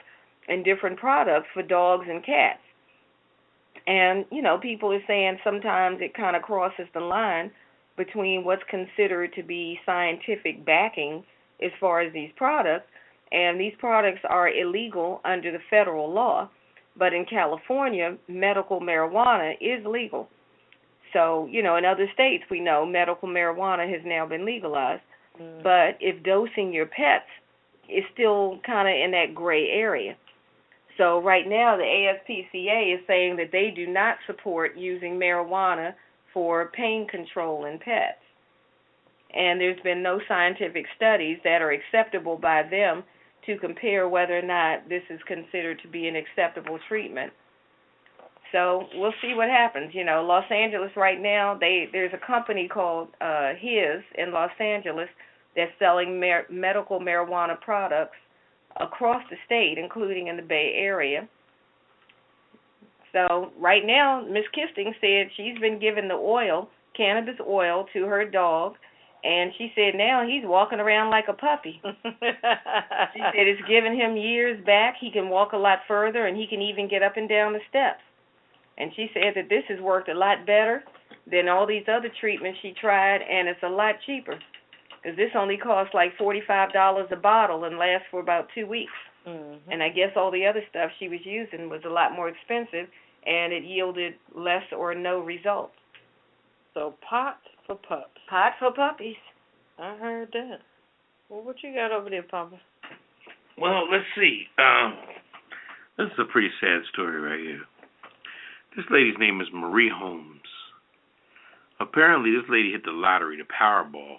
and different products for dogs and cats. And, people are saying sometimes it kind of crosses the line between what's considered to be scientific backing as far as these products, and these products are illegal under the federal law. But in California, medical marijuana is legal. So, in other states, we know medical marijuana has now been legalized. But if dosing your pets is still kind of in that gray area. So right now, the ASPCA is saying that they do not support using marijuana for pain control in pets. and there's been no scientific studies that are acceptable by them to compare whether or not this is considered to be an acceptable treatment. So we'll see what happens. You know, Los Angeles right now, there's a company called His in Los Angeles that's selling medical marijuana products across the state, including in the Bay Area. So right now, Miss Kisting said she's been giving the oil, cannabis oil, to her dog, and she said now he's walking around like a puppy. She said it's given him years back. He can walk a lot further, and he can even get up and down the steps. And she said that this has worked a lot better than all these other treatments she tried, and it's a lot cheaper. Because this only costs like $45 a bottle and lasts for about 2 weeks. Mm-hmm. And I guess all the other stuff she was using was a lot more expensive, and it yielded less or no results. So pot for pups. Pot for puppies. I heard that. Well, what you got over there, Papa? Well, let's see. This is a pretty sad story right here. This lady's name is Marie Holmes. Apparently, this lady hit the lottery, the Powerball,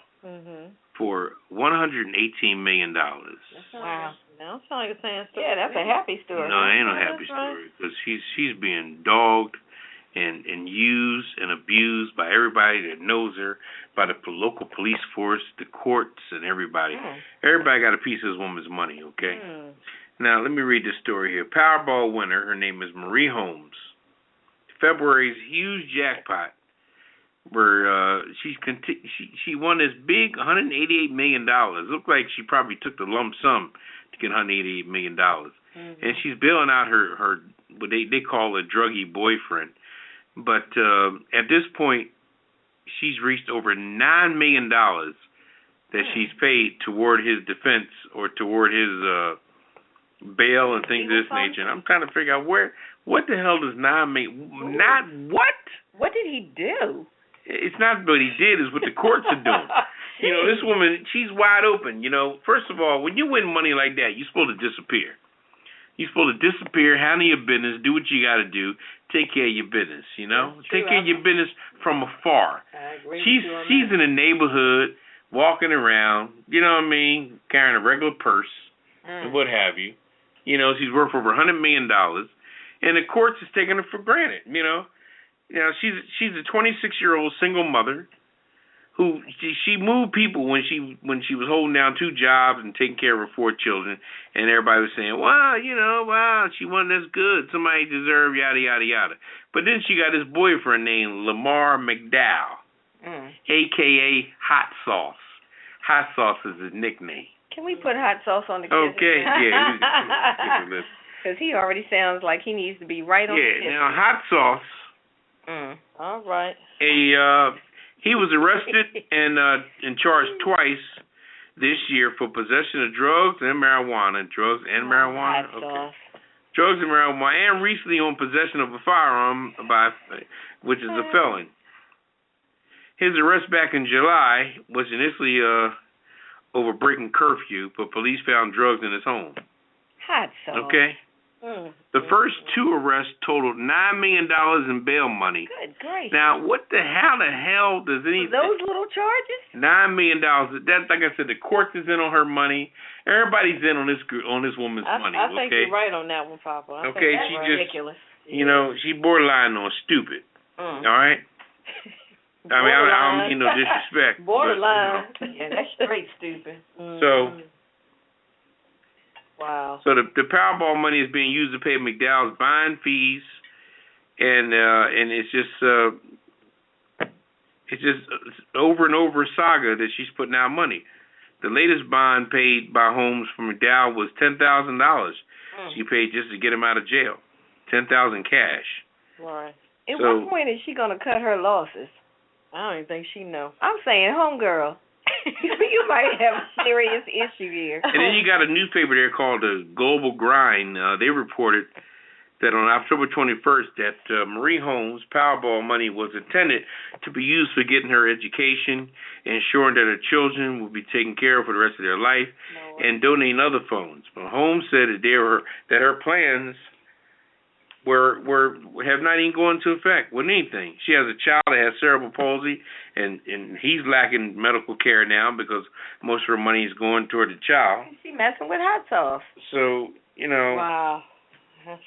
for $118 million. Wow. That sounds like a sad story. Yeah, that's a happy story. No, it ain't no happy story, because she's being dogged and used and abused by everybody that knows her, by the local police force, the courts, and everybody. Everybody got a piece of this woman's money, okay? Now, let me read this story here. Powerball winner, her name is Marie Holmes. February's huge jackpot, where she won this big $188 million. It looked like she probably took the lump sum to get $188 million. And she's bailing out her what they call a druggy boyfriend. But at this point, she's reached over $9 million that she's paid toward his defense or toward his bail and things of this nature. And I'm trying to figure out what the hell does $9 million? Not what? What did he do? It's not what he did, it's what the courts are doing. You know, this woman, she's wide open. You know, first of all, when you win money like that, you're supposed to disappear. You're supposed to disappear, handle your business, do what you got to do, take care of your business, you know? Take care of your business from afar. I agree She's in the neighborhood, walking around, you know what I mean, carrying a regular purse and what have you. You know, she's worth over $100 million, and the courts is taking her for granted, you know? You know, she's a 26-year-old single mother who she moved people when she was holding down 2 jobs and taking care of her 4 children, and everybody was saying, wow, you know, wow, she wasn't as good. Somebody deserved yada, yada, yada. But then she got this boyfriend named Lamar McDowell, a.k.a. Hot Sauce. Hot Sauce is his nickname. Can we put Hot Sauce on the kitchen? Okay, yeah. Because he already sounds like he needs to be right on the kitchen. Yeah, now Hot Sauce. All right. He was arrested and charged twice this year for possession of drugs and marijuana. Drugs and marijuana? Okay. Drugs and marijuana, and recently on possession of a firearm, which is a felon. His arrest back in July was initially over breaking curfew, but police found drugs in his home. Hot sauce. Okay? The first 2 arrests totaled $9 million in bail money. Good grief. Now, how the hell does anything... Those little charges? $9 million. That, like I said, the courts is in on her money. Everybody's in on this woman's money. I think you're right on that one, Papa. I okay, think she that's ridiculous. You know, she borderline on stupid. All right? I mean, I don't mean no disrespect. Borderline. But, yeah, that's straight stupid. So... Wow. So the Powerball money is being used to pay McDowell's bond fees, and it's just over and over saga that she's putting out money. The latest bond paid by Holmes for McDowell was $10,000. She paid just to get him out of jail, $10,000 cash. Right. At what point is she gonna cut her losses? I don't even think she knows. I'm saying, homegirl. You might have a serious issue here. And then you got a newspaper there called the Global Grind. They reported that on October 21st that Marie Holmes' Powerball money was intended to be used for getting her education, ensuring that her children would be taken care of for the rest of their life, and donating other funds. But Holmes said that her plans have not even gone into effect with anything. She has a child that has cerebral palsy, and he's lacking medical care now because most of her money is going toward the child. She messing with hot sauce. So, Wow.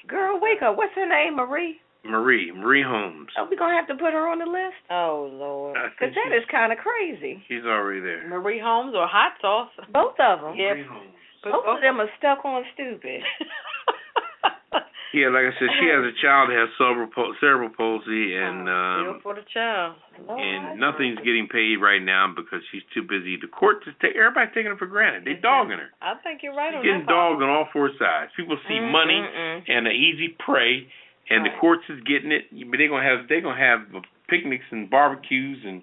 Girl, wake up. What's her name, Marie? Marie Holmes. Are we going to have to put her on the list? Oh, Lord. Because that is kind of crazy. She's already there. Marie Holmes or hot sauce? Both of them. Marie Holmes. Both of them are stuck on stupid. Yeah, like I said, she has a child that has cerebral palsy, and feel for the child. and nothing's getting paid right now because she's too busy. The courts everybody's taking her for granted. They're dogging her. I think you're right on She's getting that. dogged on all four sides. People see money and an easy prey, and the courts is getting it. But they're gonna have picnics and barbecues and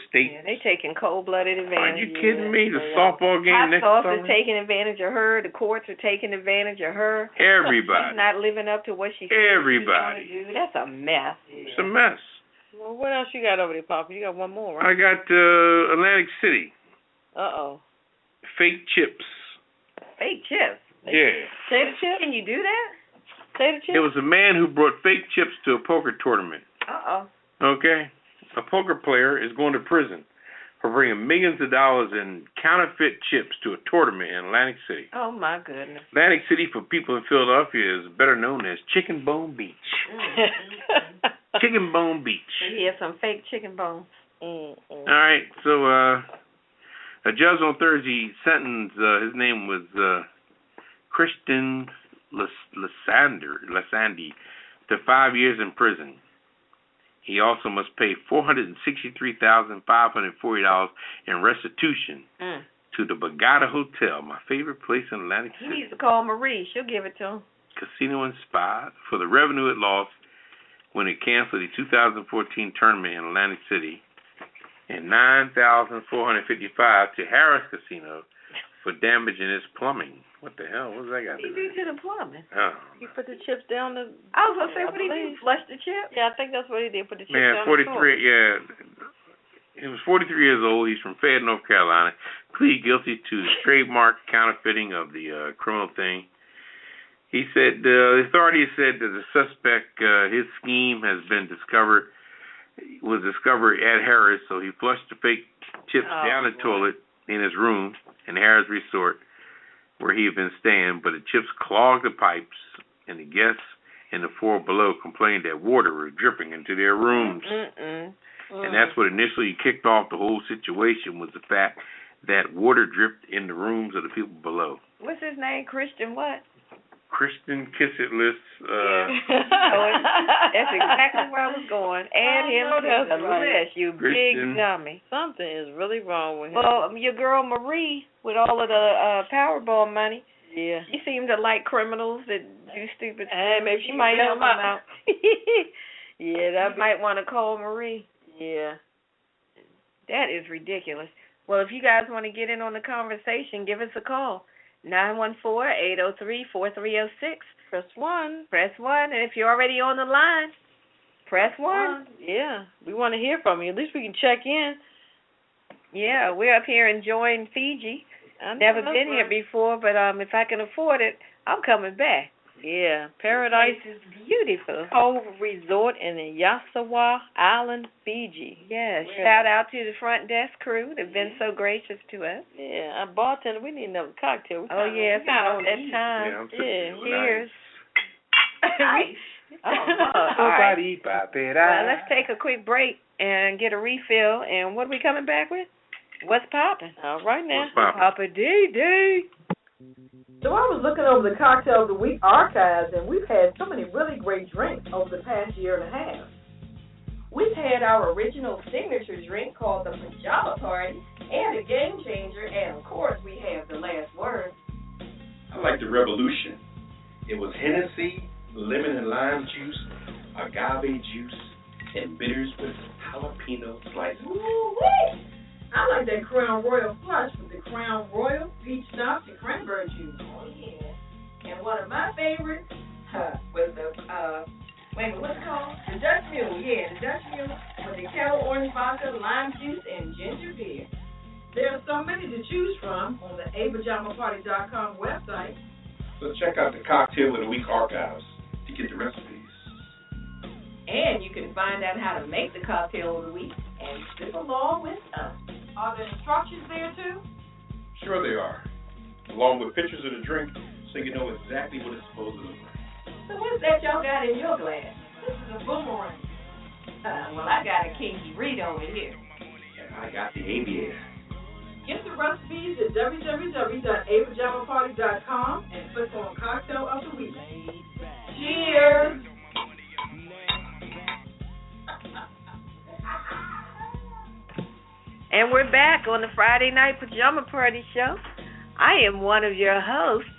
state. Yeah, they taking cold-blooded advantage. Are you kidding me? The softball game Hot next sauce summer. is taking advantage of her. The courts are taking advantage of her. Everybody. She's not living up to what she's Everybody. supposed to do. That's a mess. It's a mess. Well, what else you got over there, Papa? You got one more, right? I got Atlantic City. Uh-oh. Fake chips. Fake chips. Yeah. Potato chips? Can you do that? Potato chips? It was a man who brought fake chips to a poker tournament. Uh-oh. Okay? A poker player is going to prison for bringing millions of dollars in counterfeit chips to a tournament in Atlantic City. Oh, my goodness. Atlantic City, for people in Philadelphia, is better known as Chicken Bone Beach. Chicken Bone Beach. He has some fake chicken bones. All right, so a judge on Thursday sentenced, his name was Christian Lasandi, to 5 years in prison. He also must pay $463,540 in restitution to the Borgata Hotel, my favorite place in Atlantic City. He needs to call Marie. She'll give it to him. Casino and spa for the revenue it lost when it canceled the 2014 tournament in Atlantic City, and $9,455 to Harris Casino for damaging its plumbing. What the hell? What's that got to do? What did he do to the plumbing? Oh. He put the chips down the... I was going to say, what did he do? Flush the chips? Yeah, I think that's what he did. Put the chips Man, down 43, the toilet. yeah. He was 43 years old. He's from Fayette, North Carolina. Pleaded guilty to the trademark counterfeiting of the criminal thing. He said, the authorities said that the suspect, his scheme was discovered at Harris, so he flushed the fake chips down the toilet in his room in the Harris Resort where he had been staying, but the chips clogged the pipes, and the guests in the floor below complained that water was dripping into their rooms. And that's what initially kicked off the whole situation, was the fact that water dripped in the rooms of the people below. What's his name? Christian what? Christian Kissetless. That's exactly where I was going. Add him to the list, you Christian. big dummy. Something is really wrong with him. Well, your girl Marie, with all of the Powerball money, Yeah. she seemed to like criminals that do stupid Hey, stuff. maybe She might help him out. Yeah, that You might want to call Marie. Yeah. That is ridiculous. Well, if you guys want to get in on the conversation, give us a call. 914-803-4306. Press 1. Press 1. And if you're already on the line, press 1. Yeah. We want to hear from you. At least we can check in. Yeah, we're up here enjoying Fiji. I know Never that's been here right. before, but if I can afford it, I'm coming back. Yeah. Paradise This is beautiful. Cove Resort in Yasawa Island, Fiji. Yeah, shout out to the front desk crew. They've been so gracious to us. Yeah. Our bartender, we need another cocktail. Oh, yeah, it's about that time. Yeah, I'm Cheers. Nice. All right. Well, let's take a quick break and get a refill. And what are we coming back with? What's poppin'? All right now. What's poppin'? Poppa DD. So I was looking over the Cocktail of the Week archives, and we've had so many really great drinks over the past year and a half. We've had our original signature drink called the Pajama Party, and a game changer, and of course we have the last word. I like the Revolution. It was Hennessy, lemon and lime juice, agave juice, and bitters with jalapeno slices. Ooh-wee! I like that Crown Royal Flush with the Crown Royal, peach schnapps, and cranberry juice. Oh, yeah. And one of my favorites was the, what's it called? The Dutch Mule. Yeah, the Dutch Mule with the Ketel orange vodka, lime juice, and ginger beer. There are so many to choose from on the apajamaparty.com website. So check out the Cocktail of the Week archives to to get the recipes. And you can find out how to make the cocktail of the week and sip along with us. Are there instructions there too? Sure they are, along with pictures of the drink so you know exactly what it's supposed to look like. So what's that y'all got in your glass? This is a boomerang. Well, I got a kinky read over here. And I got the aviator. Get the recipes at www.apajamaparty.com and click on Cocktail of the Week. Cheers! And we're back on the Friday Night Pajama Party Show. I am one of your hosts,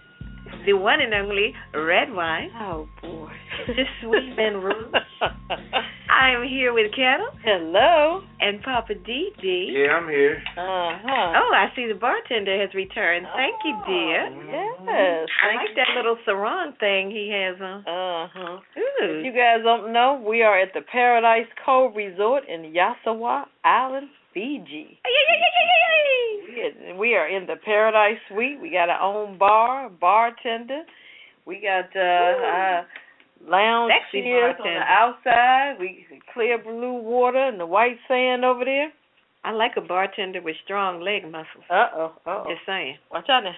the one and only Redwine. Oh, boy. The sweet and Rouge. I am here with Ketel. Hello. And Poppa DD. Yeah, I'm here. Uh-huh. Oh, I see the bartender has returned. Thank you, dear. Yes. I like that little sarong thing he has on. Uh-huh. Ooh. If you guys don't know, we are at the Paradise Cove Resort in Yasawa Island, Fiji. We are in the Paradise Suite. We got our own bartender. We got lounge Sexy chairs on bartender. the outside. We clear blue water and the white sand over there. I like a bartender with strong leg muscles. Uh-oh. Just saying. Watch out now.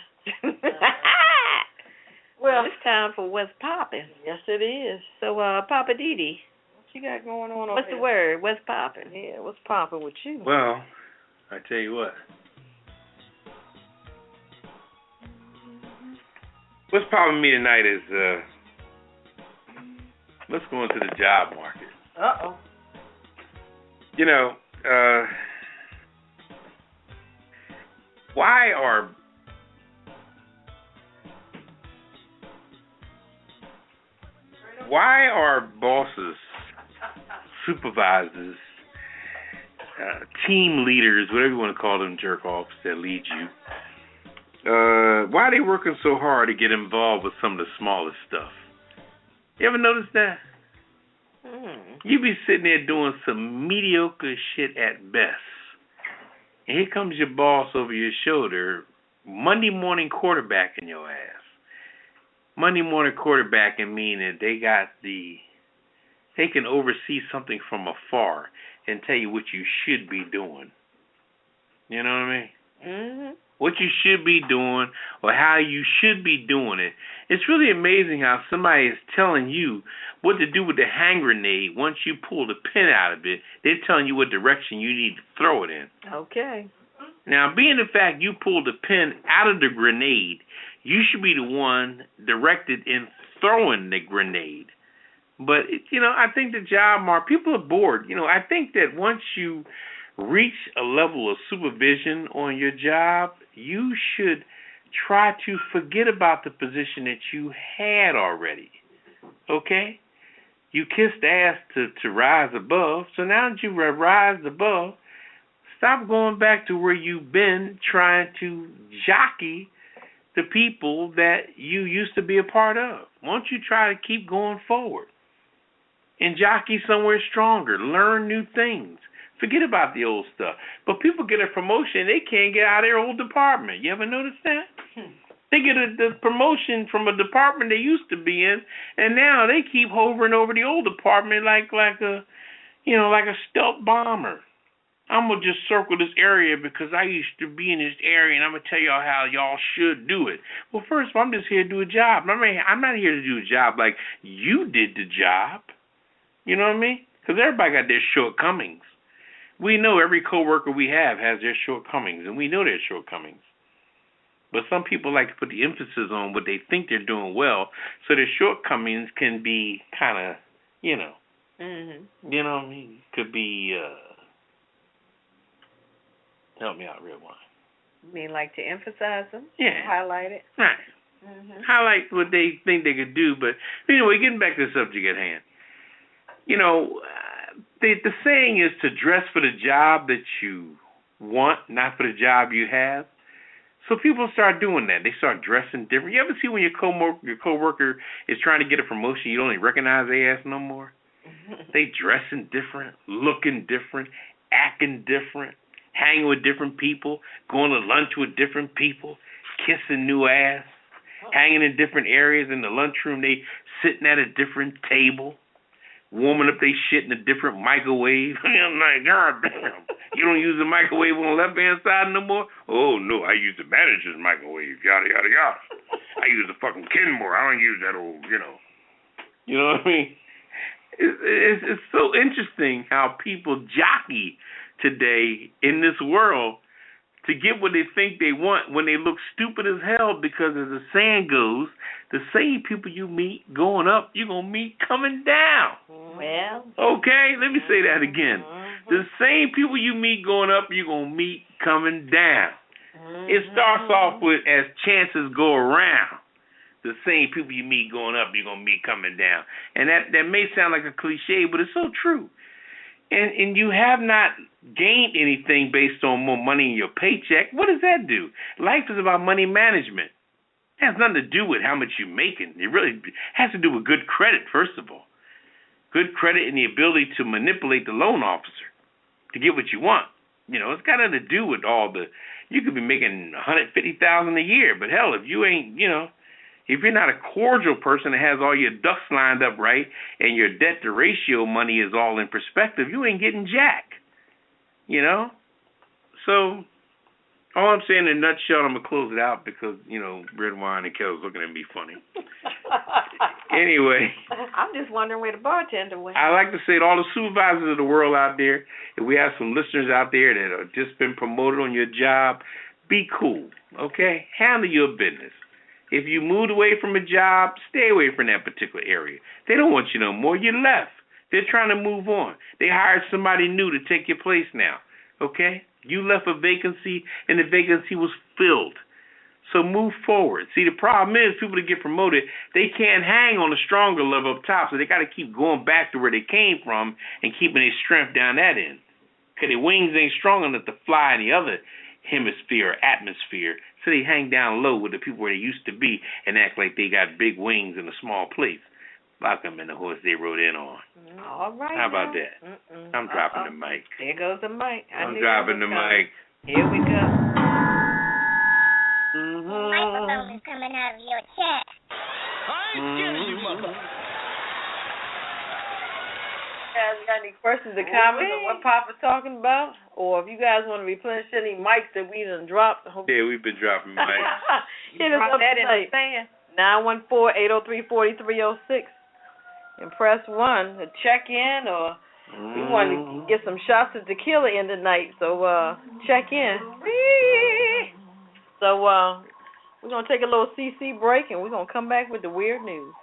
Well, it's time for What's Poppin'. Yes, it is. So, Poppa DD, What you got going on over what's the there? word? What's poppin'? Yeah, what's poppin' with you? Well, I tell you what. What's popping me tonight is let's go into the job market. Uh-oh. You know, why are bosses, supervisors, team leaders, whatever you want to call them, jerk-offs that lead you, why are they working so hard to get involved with some of the smallest stuff? You ever notice that? You be sitting there doing some mediocre shit at best. And here comes your boss over your shoulder, Monday morning quarterbacking your ass. Monday morning quarterbacking mean that they can oversee something from afar and tell you what you should be doing. You know what I mean? Mm-hmm. What you should be doing or how you should be doing it. It's really amazing how somebody is telling you what to do with the hand grenade. Once you pull the pin out of it, they're telling you what direction you need to throw it in. Okay. Now, being the fact you pulled the pin out of the grenade, you should be the one directed in throwing the grenade. But, I think the job market, people are bored. I think that once you reach a level of supervision on your job, you should try to forget about the position that you had already. Okay? You kissed ass to rise above. So now that you have rised above, stop going back to where you've been trying to jockey the people that you used to be a part of. Why don't you try to keep going forward and jockey somewhere stronger, learn new things. Forget about the old stuff. But people get a promotion, they can't get out of their old department. You ever notice that? They get the promotion from a department they used to be in, and now they keep hovering over the old department like a stealth bomber. I'm going to just circle this area because I used to be in this area, and I'm going to tell y'all how y'all should do it. Well, first of all, I'm just here to do a job. I'm not here to do a job like you did the job. You know what I mean? Because everybody got their shortcomings. We know every coworker we have has their shortcomings, and we know their shortcomings. But some people like to put the emphasis on what they think they're doing well, so their shortcomings can be kind of, Mm-hmm. You know what I mean? Could be, help me out, Redwine. You mean like to emphasize them? Yeah. Highlight it? Right. Mm-hmm. Highlight what they think they could do, but anyway, getting back to the subject at hand. The saying is to dress for the job that you want, not for the job you have. So people start doing that. They start dressing different. You ever see when your coworker is trying to get a promotion, you don't even recognize their ass no more? They dressing different, looking different, acting different, hanging with different people, going to lunch with different people, kissing new ass, hanging in different areas in the lunchroom. They sitting at a different table, warming up their shit in a different microwave. I'm like, God damn, you don't use the microwave on the left-hand side no more? Oh, no, I use the manager's microwave, yada, yada, yada. I use the fucking Kenmore. I don't use that old, You know what I mean? It's so interesting how people jockey today in this world to get what they think they want when they look stupid as hell, because as the saying goes, the same people you meet going up, you're going to meet coming down. Well. Okay, let me say that again. The same people you meet going up, you're going to meet coming down. It starts off with as chances go around. The same people you meet going up, you're going to meet coming down. And that may sound like a cliche, but it's so true. And you have not gained anything based on more money in your paycheck. What does that do? Life is about money management. It has nothing to do with how much you're making. It really has to do with good credit, first of all. Good credit and the ability to manipulate the loan officer to get what you want. It's got nothing to do with all the, you could be making $150,000 a year, but hell, if you ain't, if you're not a cordial person that has all your ducks lined up right and your debt to ratio money is all in perspective, you ain't getting jack. So all I'm saying in a nutshell, I'm going to close it out because, Redwine and Ketel's looking at me funny. Anyway. I'm just wondering where the bartender went. I like to say to all the supervisors of the world out there, if we have some listeners out there that have just been promoted on your job, be cool, okay? Handle your business. If you moved away from a job, stay away from that particular area. They don't want you no more. You left. They're trying to move on. They hired somebody new to take your place now, okay? You left a vacancy, and the vacancy was filled. So move forward. See, the problem is people that get promoted, they can't hang on the stronger level up top, so they got to keep going back to where they came from and keeping their strength down that end. Because their wings ain't strong enough to fly in the other hemisphere or atmosphere, so they hang down low with the people where they used to be and act like they got big wings in a small place. Like them in the horse they rode in on. All right. How about that? I'm dropping the mic. There goes the mic. I'm dropping the mic. Here we go. Microphone is coming out of your chest. I ain't scared of you, mother. Guys got any questions or comments on what Papa's talking about? Or if you guys want to replenish any mics that we done dropped. Yeah, we've been dropping mics. Hit us up that in the tonight. 914-803-4306. And press 1 to check in, or we want to get some shots of tequila in tonight, so check in. So we're going to take a little CC break, and we're going to come back with the weird news.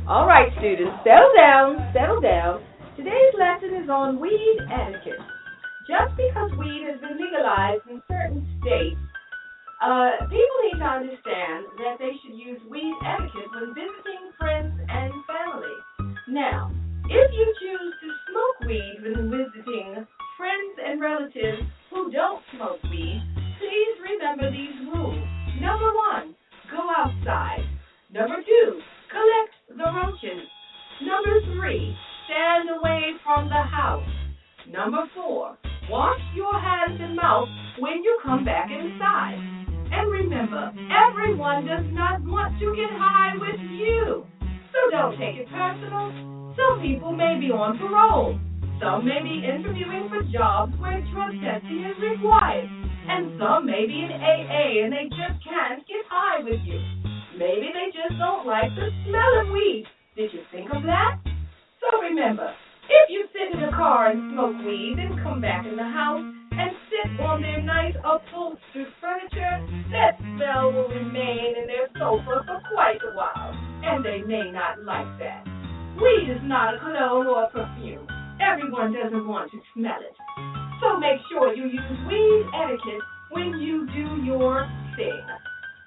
All right, students, settle down, settle down. Today's lesson is on weed etiquette. Just because weed has been legalized in certain states, people need to understand that they should use weed etiquette when visiting friends and family. Now, if you choose to smoke weed when visiting friends and relatives who don't smoke weed, please remember these rules. Number 1, go outside. Number 2, collect the roaches. Number 3, stand away from the house. Number 4, wash your hands and mouth when you come back inside. And remember, everyone does not want to get high with you. So don't take it personal. Some people may be on parole. Some may be interviewing for jobs where drug testing is required. And some may be in AA and they just can't get high with you. Maybe they just don't like the smell of weed. Did you think of that? So remember, if you sit in a car and smoke weed and come back in the house and sit on their nice upholstered furniture, that smell will remain in their sofa for quite a while, and they may not like that. Weed is not a cologne or a perfume. Everyone doesn't want to smell it. So make sure you use weed etiquette when you do your thing.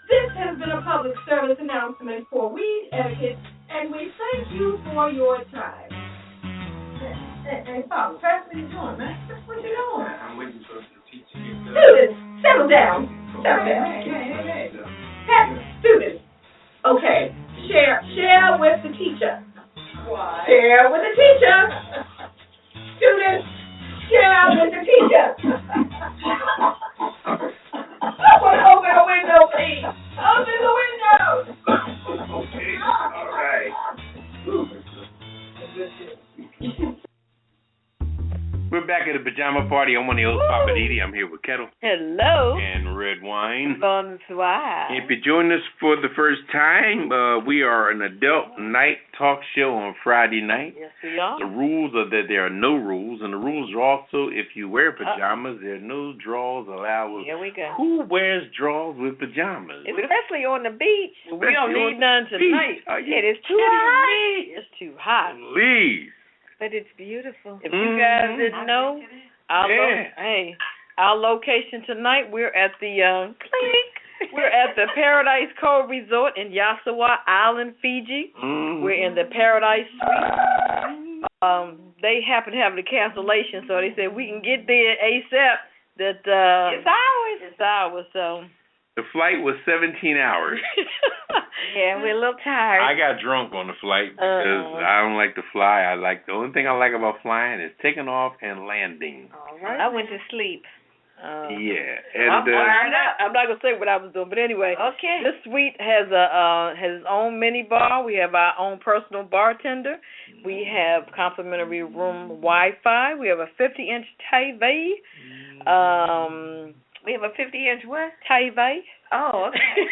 This has been a public service announcement for weed etiquette, and we thank you for your time. Hey, Papa, Pat, what are you doing, man? What you doing? I'm waiting for the teacher to get done. Students, settle down. Settle down. Hey. Pat, students, okay, share with the teacher. Why? Share with the teacher. Students, share now, Mr. Teacher. Someone open the window, please. Open the window. Okay, all right. We're back at the Pajama Party. I'm one of the hosts, Poppa DD. I'm here with Ketel. Hello. And Redwine. Bonsoir. If you join us for the first time, we are an adult night talk show on Friday night. Yes, we are. The rules are that there are no rules, and the rules are also if you wear pajamas, there are no drawers allowed. Here we go. Who wears drawers with pajamas? Especially on the beach. We don't need none tonight. It is too hot. It's too hot. Please. But it's beautiful. If you guys didn't know, our location tonight, we're at the Paradise Cove Resort in Yasawa Island, Fiji. We're in the Paradise Suite. They happen to have the cancellation, so they said we can get there ASAP. It's ours. So the flight was 17 hours. Yeah, we're a little tired. I got drunk on the flight because I don't like to fly. The only thing I like about flying is taking off and landing. All right. I went to sleep. Yeah, and I'm not gonna say what I was doing, but anyway. Okay. This suite has its own mini bar. We have our own personal bartender. We have complimentary room Wi-Fi. We have a 50-inch TV. We have a 50-inch what? TV. Oh, okay.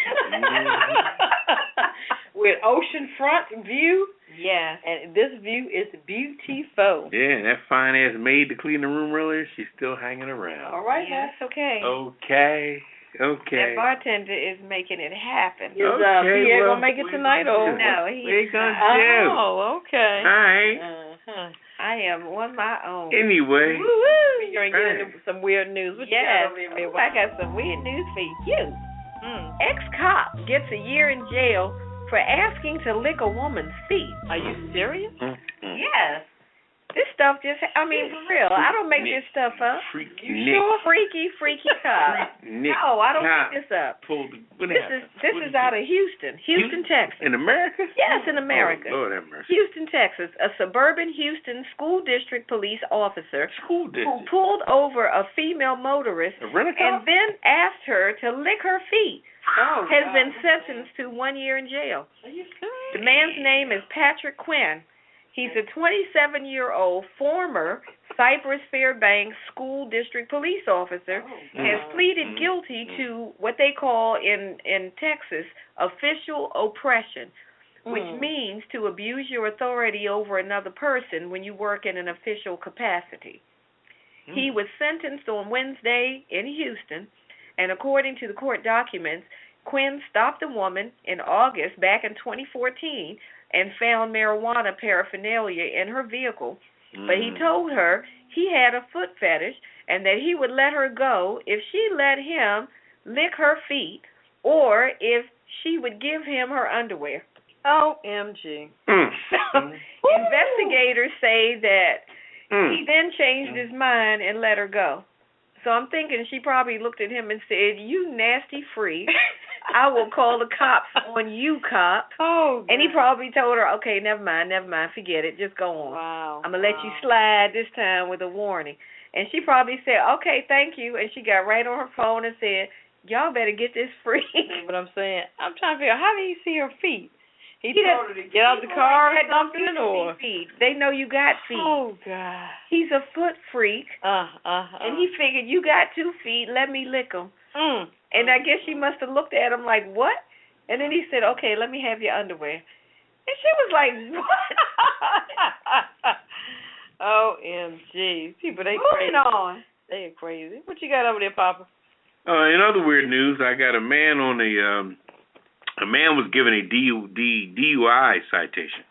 With oceanfront view. Yeah. And this view is beautiful. Yeah, and that fine ass maid to clean the room earlier, she's still hanging around. All right, yeah, that's okay. Okay. That bartender is making it happen. Is Pierre gonna make it tonight or no? We're gonna do. Oh, okay. All right. I am on my own. Anyway. Woo-hoo. You're gonna get into some weird news. Yes. I got some weird news for you. Ex-cop gets a year in jail for asking to lick a woman's feet. Are you serious? Yes. This stuff for real. I don't make this stuff up. Freaky Freaky cop. No, I don't make this up. This is out of Houston, Texas. In America? Yes, in America. Oh, Lord have mercy. Houston, Texas. A suburban Houston school district police officer who pulled over a female motorist and then asked her to lick her feet has been sentenced to 1 year in jail. Are you serious? The man's name is Patrick Quinn. He's a 27-year-old former Cypress Fairbanks School District police officer, has pleaded guilty to what they call in Texas official oppression, which means to abuse your authority over another person when you work in an official capacity. He was sentenced on Wednesday in Houston, and according to the court documents, Quinn stopped a woman in August back in 2014 and found marijuana paraphernalia in her vehicle. But he told her he had a foot fetish and that he would let her go if she let him lick her feet or if she would give him her underwear. OMG. Investigators say that he then changed his mind and let her go. So I'm thinking she probably looked at him and said, "You nasty freak. I will call the cops on you, cop." And he probably told her, "Okay, never mind, forget it, just go on. Wow. I'm going to let you slide this time with a warning." And she probably said, "Okay, thank you." And she got right on her phone and said, "Y'all better get this freak." But I'm saying, I'm trying to figure out, how do you see her feet? He told her to get out the car or something, or? Feet. They know you got feet. Oh, God. He's a foot freak. And he figured, you got 2 feet, let me lick them. And I guess she must have looked at him like, what? And then he said, "Okay, let me have your underwear." And she was like, what? OMG. People, they crazy. Moving on. They are crazy. What you got over there, Papa? In other weird news, I got a man on a man was given a DUI citation,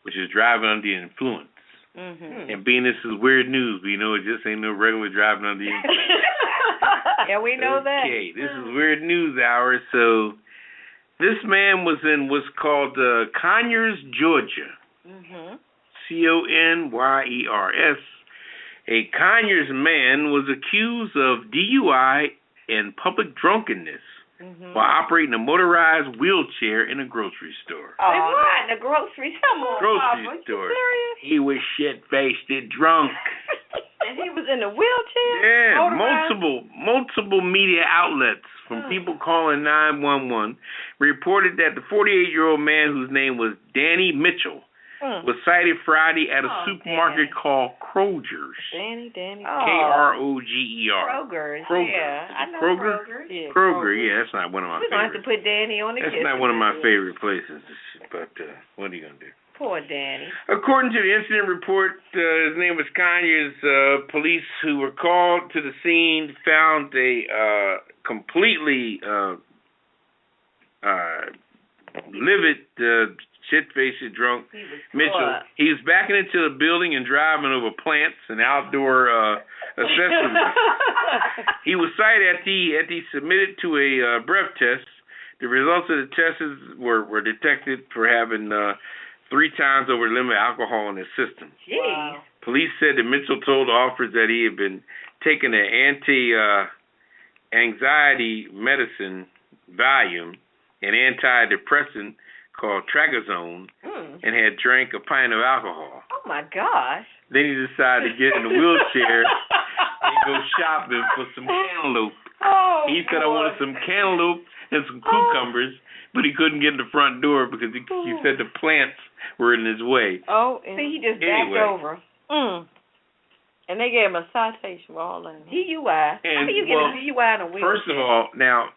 which is driving under the influence. And being this is weird news, we know it just ain't no regular driving under the influence. Yeah, we know that. Okay, this is weird news hour. So this man was in what's called Conyers, Georgia. Conyers. A Conyers man was accused of DUI and public drunkenness while operating a motorized wheelchair in a grocery store. What? In a grocery store? Grocery store. He was shit-faced and drunk. And he was in a wheelchair? Yeah, motorized? multiple media outlets from people calling 911 reported that the 48-year-old man whose name was Danny Mitchell was sighted Friday at a supermarket called Kroger's. Danny. Kroger. Kroger's. Kroger. Yeah, I know Kroger. Kroger's. Yeah, Kroger, yeah, that's not one of my We're going to favorites. have to put Danny on the That's kiss. not one of my favorite places, but what are you going to do? Poor Danny. According to the incident report, his name was Kanye's police who were called to the scene found a completely livid, shit-faced, drunk Mitchell. He was backing into the building and driving over plants and outdoor accessories. He was cited after he submitted to a breath test. The results of the tests were detected for having 3 times over the limit of alcohol in his system. Jeez. Police said that Mitchell told the officers that he had been taking an anti-anxiety medicine, Valium, an antidepressant called Trazodone, and had drank a pint of alcohol. Oh, my gosh. Then he decided to get in the wheelchair and go shopping for some cantaloupe. Oh, he said, I wanted some cantaloupe and some cucumbers, but he couldn't get in the front door because he said the plants were in his way. Oh, see, he just backed over. And they gave him a citation for all that. DUI. How do you get a DUI in a wheelchair? First of all, now,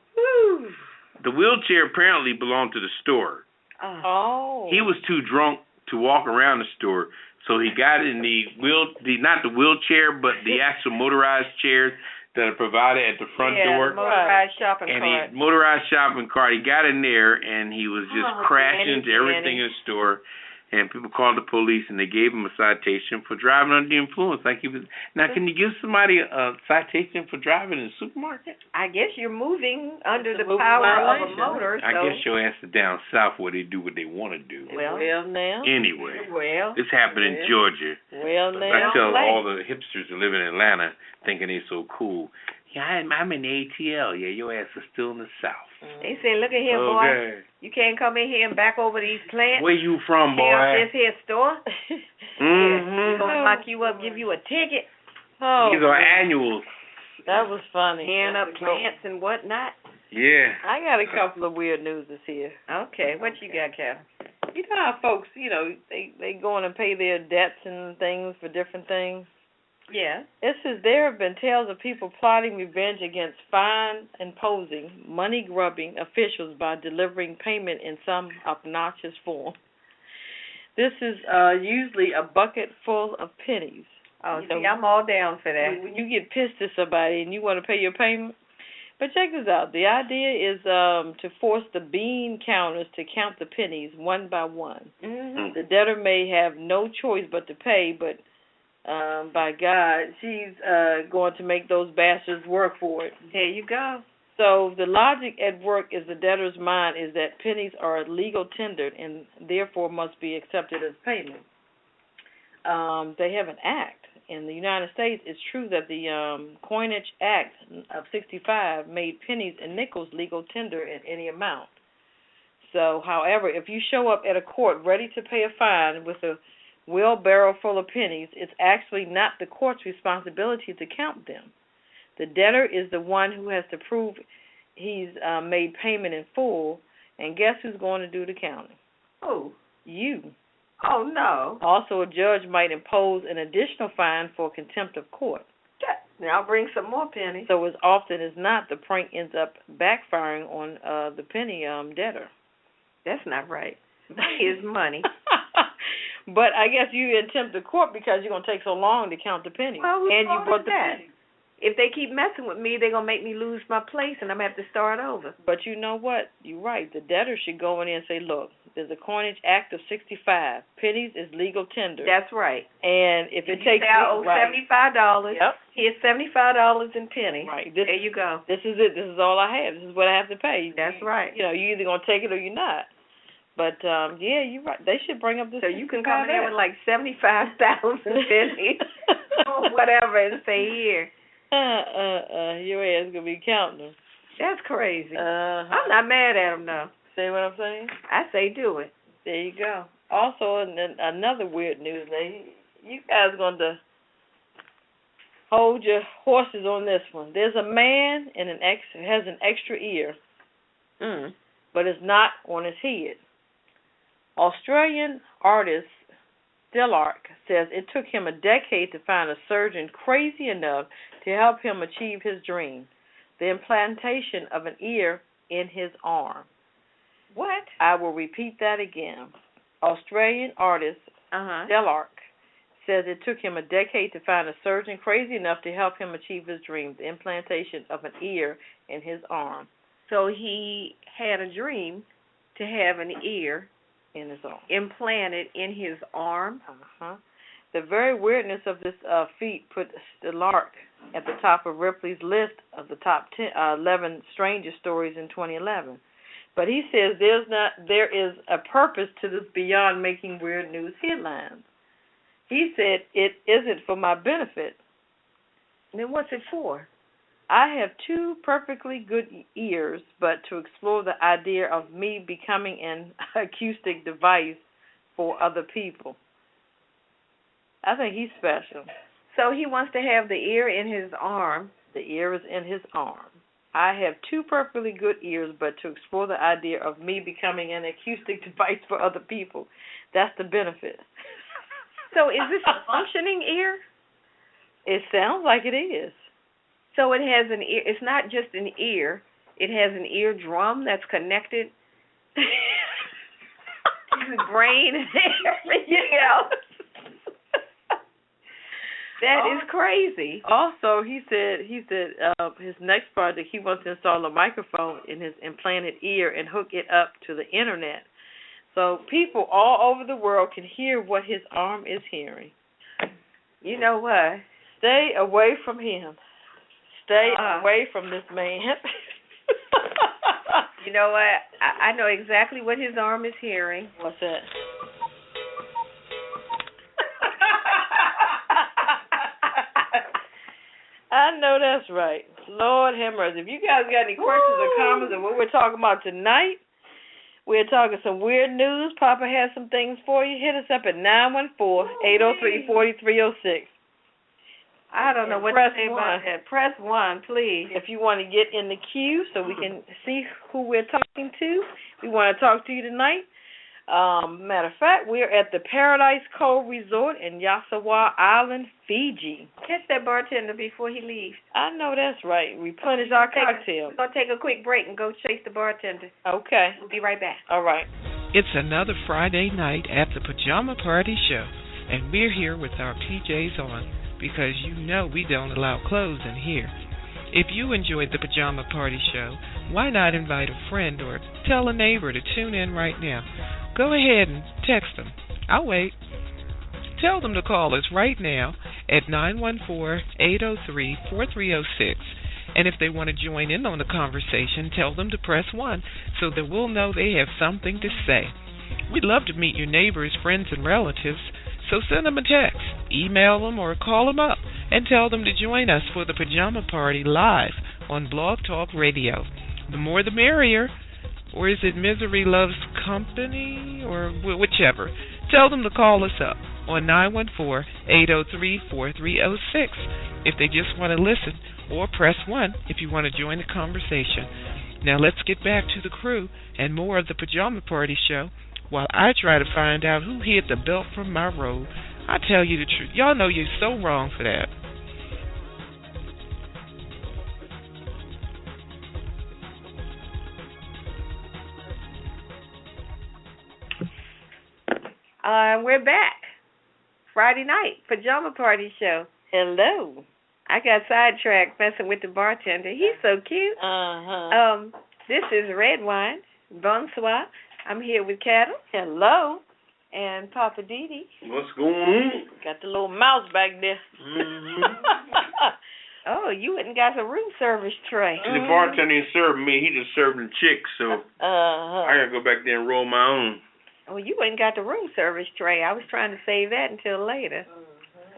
the wheelchair apparently belonged to the store. Oh. He was too drunk to walk around the store, so he got in not the wheelchair, but the actual motorized chairs that are provided at the front door. Motorized shopping cart. Motorized shopping cart. He got in there and he was just crashing into everything in the store. And people called the police and they gave him a citation for driving under the influence. Like he was. Now, can you give somebody a citation for driving in a supermarket? I guess you're moving under the power of a motor. I guess your ass is down south where they do what they want to do. Well now. Anyway, this happened in Well. Georgia. Well, now. I tell all the hipsters who live in Atlanta thinking they're so cool. Yeah, I'm in the ATL. Yeah, your ass is still in the South. They say, look at here, boy. You can't come in here and back over these plants. Where you from, boy? This here store. We're going to lock you up, give you a ticket. These are annuals. That was funny. Tearing up plants and whatnot. Yeah. I got a couple of weird news here. Okay, what you got, Ketel? You know how folks, they go in and pay their debts and things for different things? Yeah. It says there have been tales of people plotting revenge against fine-imposing, money-grubbing officials by delivering payment in some obnoxious form. This is usually a bucket full of pennies. Oh, I'm all down for that. When you get pissed at somebody and you want to pay your payment. But check this out. The idea is to force the bean counters to count the pennies one by one. Mm-hmm. The debtor may have no choice but to pay, but by God, she's going to make those bastards work for it. There you go. So the logic at work is the debtor's mind is that pennies are legal tendered and therefore must be accepted as payment. They have an act. In the United States, it's true that the Coinage Act of 65 made pennies and nickels legal tender in any amount. So, however, if you show up at a court ready to pay a fine with a wheelbarrow full of pennies, it's actually not the court's responsibility to count them. The debtor is the one who has to prove he's made payment in full, and guess who's going to do the counting? Who? You. Oh, no. Also, a judge might impose an additional fine for contempt of court. Now I'll bring some more pennies. So as often as not, the prank ends up backfiring on the penny debtor. That's not right. Money is money. But I guess you attempt the court because you're going to take so long to count the pennies. Well, and you brought the pennies. If they keep messing with me, they're going to make me lose my place, and I'm going to have to start over. But you know what? You're right. The debtor should go in there and say, look, there's a Coinage Act of 65. Pennies is legal tender. That's right. And if it takes... I owe $75. Yep. Here's $75 in pennies. Right. There you go. This is it. This is all I have. This is what I have to pay. That's right. You're either going to take it or you're not. But, yeah, you're right. They should bring up this. So you can come in there with like 75,000 pennies or whatever and say, here. Your ass going to be counting them. That's crazy. I'm not mad at them, though. See what I'm saying? I say do it. There you go. Also, another weird news, you guys going to Hold your horses on this one. There's a man has an extra ear, but it's not on his head. Australian artist Dillark says it took him a decade to find a surgeon crazy enough to help him achieve his dream, the implantation of an ear in his arm. What? I will repeat that again. Australian artist Dillark says it took him a decade to find a surgeon crazy enough to help him achieve his dream, the implantation of an ear in his arm. So he had a dream to have an ear in his arm, implanted in his arm. The very weirdness of this feat put Dillark at the top of Ripley's list of the top 11 strangest stories in 2011. But he says there is a purpose to this beyond making weird news headlines. He said it isn't for my benefit. Then what's it for? I have 2 perfectly good ears, but to explore the idea of me becoming an acoustic device for other people. I think he's special. So he wants to have the ear in his arm. The ear is in his arm. I have 2 perfectly good ears, but to explore the idea of me becoming an acoustic device for other people. That's the benefit. So is this a functioning ear? It sounds like it is. So it has an ear. It's not just an ear. It has an eardrum that's connected to the brain and everything else. That is crazy. Also, he said his next project, he wants to install a microphone in his implanted ear and hook it up to the internet, so people all over the world can hear what his arm is hearing. You know what? Stay away from him. Stay away from this man. You know what? I know exactly what his arm is hearing. What's that? I know that's right. Lord have mercy. If you guys got any questions or comments on what we're talking about tonight, we're talking some weird news. Papa has some things for you. Hit us up at 914-803-4306. I don't know what to say about that. Press 1, please. If you want to get in the queue so we can see who we're talking to, we want to talk to you tonight. Matter of fact, we're at the Paradise Cove Resort in Yasawa Island, Fiji. Catch that bartender before he leaves. I know that's right. Replenish our cocktail. We're going to take a quick break and go chase the bartender. Okay. We'll be right back. All right. It's another Friday night at the Pajama Party Show, and we're here with our PJs on because you know we don't allow clothes in here. If you enjoyed the Pajama Party Show, why not invite a friend or tell a neighbor to tune in right now? Go ahead and text them. I'll wait. Tell them to call us right now at 914-803-4306. And if they want to join in on the conversation, tell them to press 1 so that we'll know they have something to say. We'd love to meet your neighbors, friends, and relatives, so send them a text, email them, or call them up and tell them to join us for the Pajama Party live on Blog Talk Radio. The more the merrier. Or is it Misery Loves Company? Or whichever. Tell them to call us up on 914-803-4306 if they just want to listen, or press 1 if you want to join the conversation. Now let's get back to the crew and more of the Pajama Party Show while I try to find out who hid the belt from my robe. I tell you the truth. Y'all know you're so wrong for that. We're back. Friday night, Pajama Party Show. Hello. I got sidetracked messing with the bartender. He's so cute. This is Redwine. Bonsoir. I'm here with Ketel. Hello. And Poppa DD. What's going on? Got the little mouse back there. Oh, you went and got the room service tray. The bartender didn't serve me. He just served the chicks, so I got to go back there and roll my own. Oh, you went and got the room service tray. I was trying to save that until later.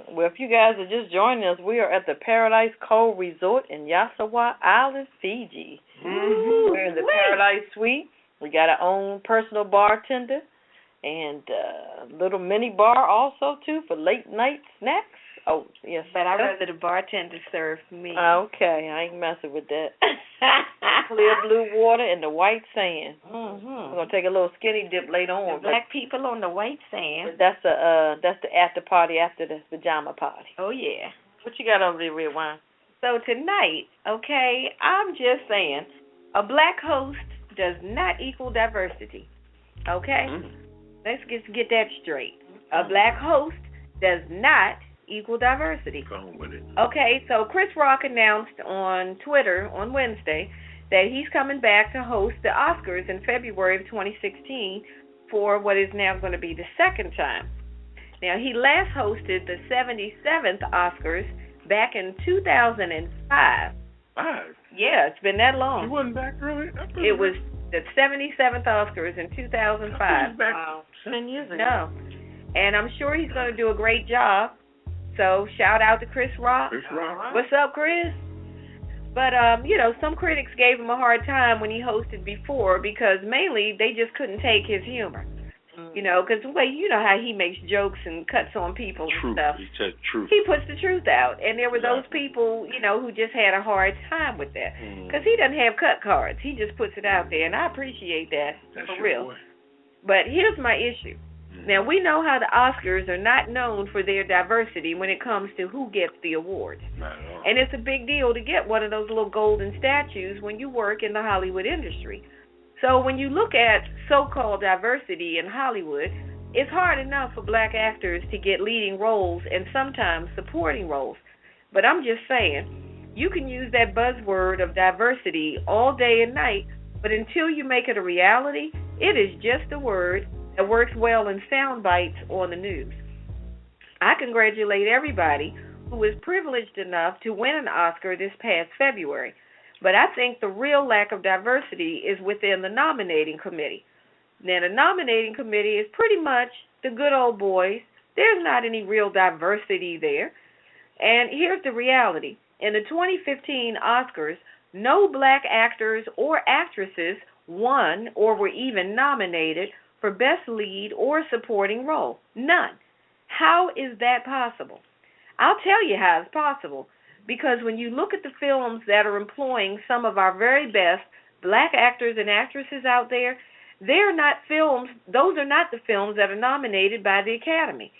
Well, if you guys are just joining us, we are at the Paradise Cove Resort in Yasawa Island, Fiji. We're in the Paradise Suite. We got our own personal bartender and a little mini bar also, too, for late night snacks. Oh, yes. But I'd rather the bartender serve me. Okay, I ain't messing with that. Clear blue water and the white sand. Mm-hmm. We're gonna take a little skinny dip later on. The black people on the white sand. That's the after party after the pajama party. Oh yeah. What you got over there, Redwine? So tonight, okay, I'm just saying, a black host does not equal diversity. Okay? Let's get that straight. A black host does not equal diversity. Go on with it. Okay, so Chris Rock announced on Twitter on Wednesday that he's coming back to host the Oscars in February of 2016 for what is now going to be the second time. Now, he last hosted the 77th Oscars back in 2005. Yeah, it's been that long. You wasn't back really? It was the 77th Oscars in 2005. Wow. 10 years ago. No. And I'm sure he's going to do a great job. So, shout out to Chris Rock. Chris Rock. What's up, Chris? But, some critics gave him a hard time when he hosted before because mainly they just couldn't take his humor. Because you know how he makes jokes and cuts on people and stuff. He said truth. He puts the truth out. And there were those people, who just had a hard time with that. Because he doesn't have cut cards. He just puts it out there. And I appreciate that, for real. Boy. But here's my issue. Now, we know how the Oscars are not known for their diversity when it comes to who gets the awards. Not at all. And it's a big deal to get one of those little golden statues when you work in the Hollywood industry. So when you look at so-called diversity in Hollywood, it's hard enough for black actors to get leading roles and sometimes supporting roles. But I'm just saying, you can use that buzzword of diversity all day and night, but until you make it a reality, it is just a word that works well in sound bites on the news. I congratulate everybody who was privileged enough to win an Oscar this past February. But I think the real lack of diversity is within the nominating committee. Now, the nominating committee is pretty much the good old boys. There's not any real diversity there. And here's the reality. In the 2015 Oscars, no black actors or actresses won or were even nominated for Best Lead or Supporting Role. None. How is that possible? I'll tell you how it's possible. Because when you look at the films that are employing some of our very best black actors and actresses out there, they're not films, those are not the films that are nominated by the Academy.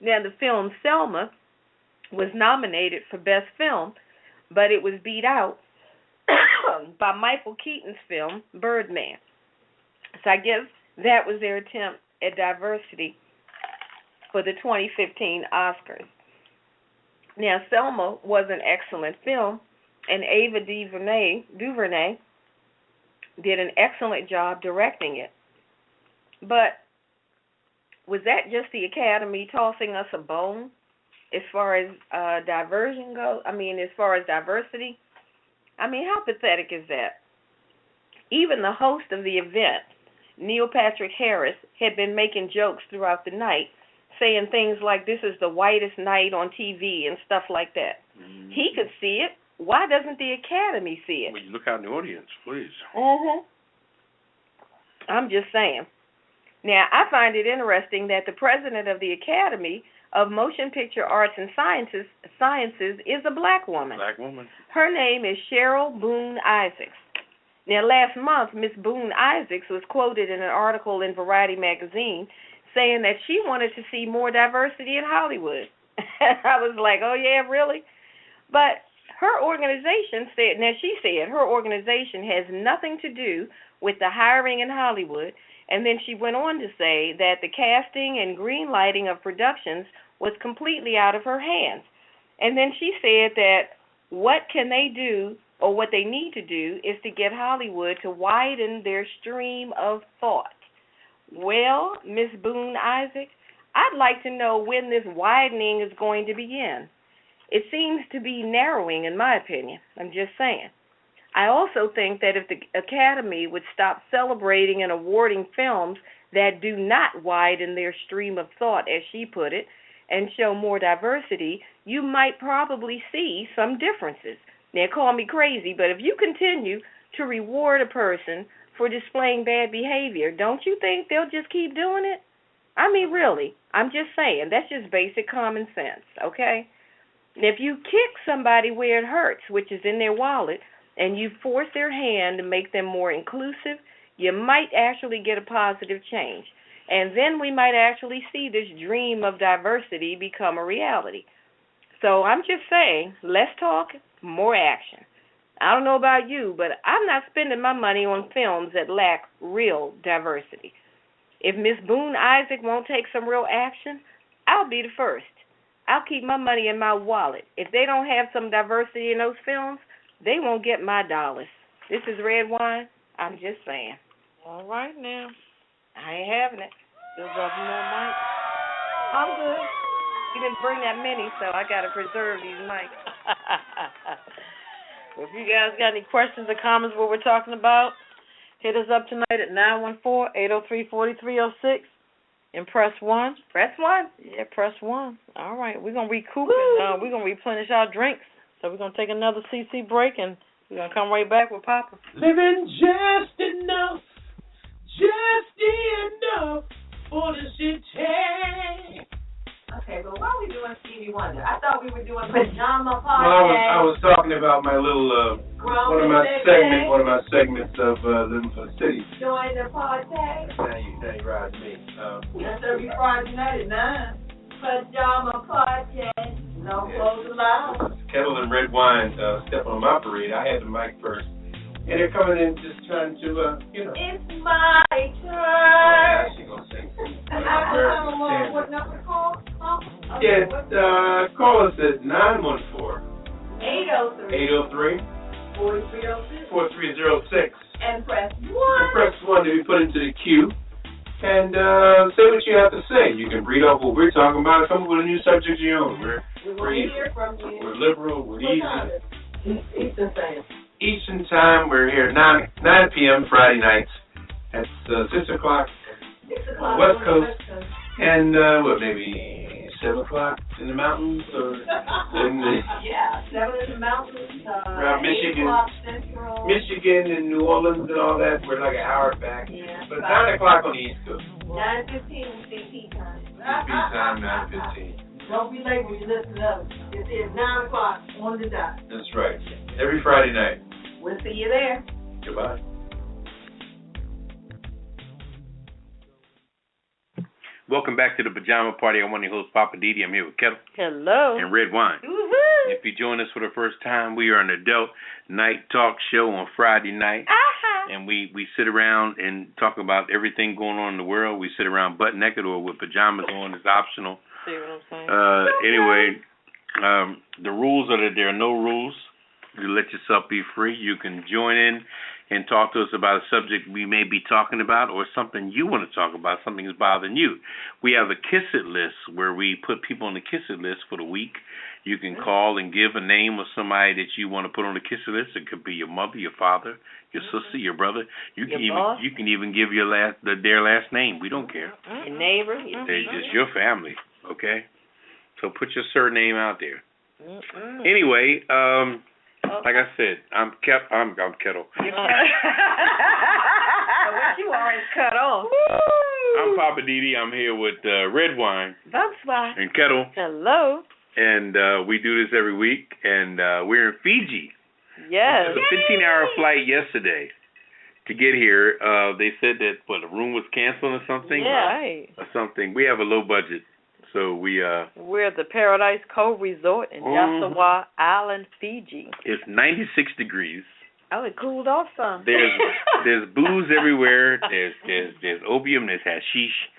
Now, the film Selma was nominated for Best Film, but it was beat out by Michael Keaton's film, Birdman. So I guess that was their attempt at diversity for the 2015 Oscars. Now, Selma was an excellent film, and Ava DuVernay did an excellent job directing it. But was that just the Academy tossing us a bone as far as diversion goes? As far as diversity? How pathetic is that? Even the host of the event, Neil Patrick Harris, had been making jokes throughout the night, saying things like, this is the whitest night on TV and stuff like that. He could see it. Why doesn't the Academy see it? Well, you look out in the audience, please. I'm just saying. Now, I find it interesting that the president of the Academy of Motion Picture Arts and Sciences is a black woman. Black woman. Her name is Cheryl Boone Isaacs. Now, last month, Miss Boone Isaacs was quoted in an article in Variety magazine saying that she wanted to see more diversity in Hollywood. I was like, oh, yeah, really? But her organization said her organization has nothing to do with the hiring in Hollywood, and then she went on to say that the casting and green lighting of productions was completely out of her hands. And then she said that what can they do, or what they need to do, is to get Hollywood to widen their stream of thought. Well, Miss Boone Isaac, I'd like to know when this widening is going to begin. It seems to be narrowing, in my opinion. I'm just saying. I also think that if the Academy would stop celebrating and awarding films that do not widen their stream of thought, as she put it, and show more diversity, you might probably see some differences. Now, call me crazy, but if you continue to reward a person for displaying bad behavior, don't you think they'll just keep doing it? Really, I'm just saying, that's just basic common sense, okay? And if you kick somebody where it hurts, which is in their wallet, and you force their hand to make them more inclusive, you might actually get a positive change. And then we might actually see this dream of diversity become a reality. So I'm just saying, less talk, more action. I don't know about you, but I'm not spending my money on films that lack real diversity. If Miss Boone Isaac won't take some real action, I'll be the first. I'll keep my money in my wallet. If they don't have some diversity in those films, they won't get my dollars. This is Redwine. I'm just saying. All right now. I ain't having it. Still dropping more mics? I'm good. You didn't bring that many, so I got to preserve these mics. If you guys got any questions or comments what we're talking about, hit us up tonight at 914-803-4306 and press 1. Press 1? Yeah, press 1. All right, we're going to recoup and we're going to replenish our drinks. So we're going to take another CC break and we're going to come right back with Poppa. Living just enough for the city. Okay, but why are we doing Stevie Wonder? I thought we were doing Pajama Party. Well, I was talking about my little one of my segments of Living for the City. Join the party. Now you ride me. That's every Friday night at 9. Pajama Party. No clothes allowed. Ketel and Redwine step on my parade. I had the mic first. And they're coming in just trying to, It's my turn. She gonna sing. What number to call? Yeah, call us at 914 803 4306 and press 1. Press 1 to be put into the queue. And say what you have to say. You can read off what we're talking about. Come up with a new subject of your own. We want to hear from you. We're liberal. We're easy. Eastern Time. Eastern Time. We're here at 9 p.m. Friday nights. That's 6 o'clock. 6 o'clock. West Coast. And maybe 7 o'clock in the mountains or in the 7 in the mountains. around 8 Michigan. o'clock Central. Michigan and New Orleans and all that. We're like an hour back. Yeah. But 9 o'clock on the East Coast. 9:15 CP time. CP time 9:15. Don't be late when you listen up. It is 9 o'clock on the dot. That's right. Every Friday night. We'll see you there. Goodbye. Welcome back to the Pajama Party. I'm one of your hosts, Poppa DD. I'm here with Ketel. Hello. And Redwine. Woohoo! If you join us for the first time, we are an adult night talk show on Friday night. And we sit around and talk about everything going on in the world. We sit around butt naked or with pajamas on. It's optional. See what I'm saying? Anyway, the rules are that there are no rules. You let yourself be free. You can join in and talk to us about a subject we may be talking about or something you want to talk about, something that's bothering you. We have a Kiss It list where we put people on the Kiss It list for the week. You can call and give a name of somebody that you want to put on the Kiss It list. It could be your mother, your father, your sister, your brother. You can even give your their last name. We don't care. Your neighbor. They're just your family, okay? So put your surname out there. Anyway, like I said, I'm Ketel. What you are is cut off. I'm Poppa DD. I'm here with Redwine Bonsoir. and Ketel. Hello. And we do this every week, and we're in Fiji. Yes. It was a 15-hour flight yesterday to get here. They said that, the room was canceled or something? Yeah. Right. Or something. We have a low budget, so we're at the Paradise Cove Resort in Yasawa Island, Fiji. It's 96 degrees. Oh, it cooled off some. There's booze everywhere. There's opium. There's hashish.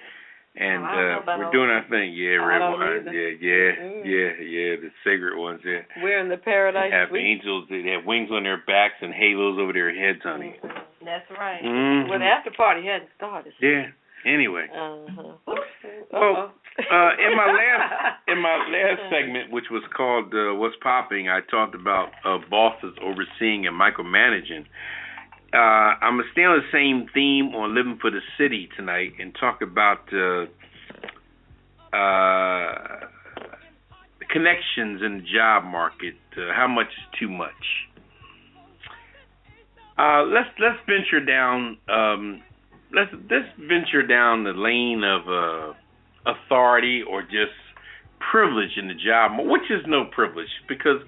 And we're doing our thing. Yeah, red wine. Yeah, the cigarette ones. Yeah. We're in the Paradise They have Suite. angels. They have wings on their backs and halos over their heads, honey. That's right. Mm-hmm. Well, the after party hadn't started. Yeah. Anyway. Well, in my last segment, which was called "What's Popping," I talked about bosses overseeing and micromanaging. I'm going to stay on the same theme on Living for the City tonight and talk about the connections in the job market. How much is too much? Let's venture down. Let's venture down the lane of authority or just privilege in the job, which is no privilege, because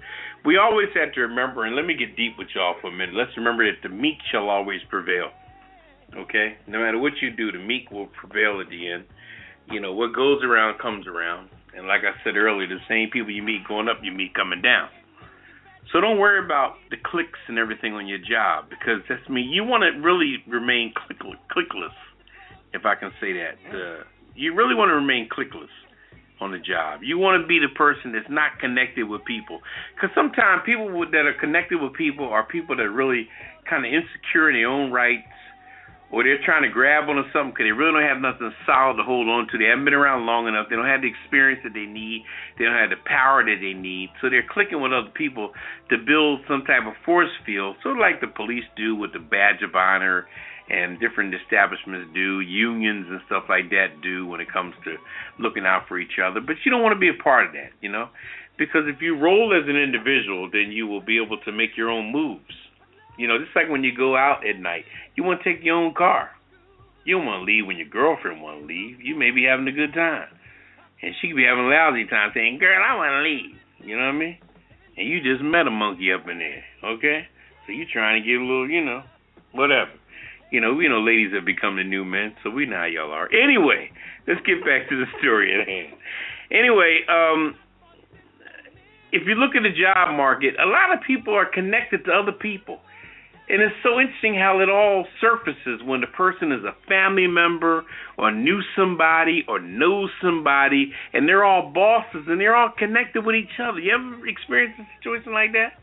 we always have to remember, and let me get deep with y'all for a minute. Let's remember that the meek shall always prevail. Okay? No matter what you do, the meek will prevail at the end. You know, what goes around comes around. And like I said earlier, the same people you meet going up, you meet coming down. So don't worry about the clicks and everything on your job, because that's me. You want to really remain clickless, if I can say that. You really want to remain clickless on the job. You want to be the person that's not connected with people. Because sometimes people that are connected with people are people that are really kind of insecure in their own rights, or they're trying to grab onto something because they really don't have nothing solid to hold on to. They haven't been around long enough. They don't have the experience that they need. They don't have the power that they need. So they're clicking with other people to build some type of force field, sort of like the police do with the badge of honor and different establishments do, unions and stuff like that do when it comes to looking out for each other. But you don't want to be a part of that, you know, because if you roll as an individual, then you will be able to make your own moves. You know, just like when you go out at night, you want to take your own car. You don't want to leave when your girlfriend want to leave. You may be having a good time, and she could be having a lousy time saying, "Girl, I want to leave." You know what I mean? And you just met a monkey up in there, okay? So you're trying to get a little, you know, whatever. You know, we know ladies have become the new men, so we know how y'all are. Anyway, let's get back to the story at hand. Anyway, if you look at the job market, a lot of people are connected to other people. And it's so interesting how it all surfaces when the person is a family member or knew somebody or knows somebody, and they're all bosses and they're all connected with each other. You ever experienced a situation like that?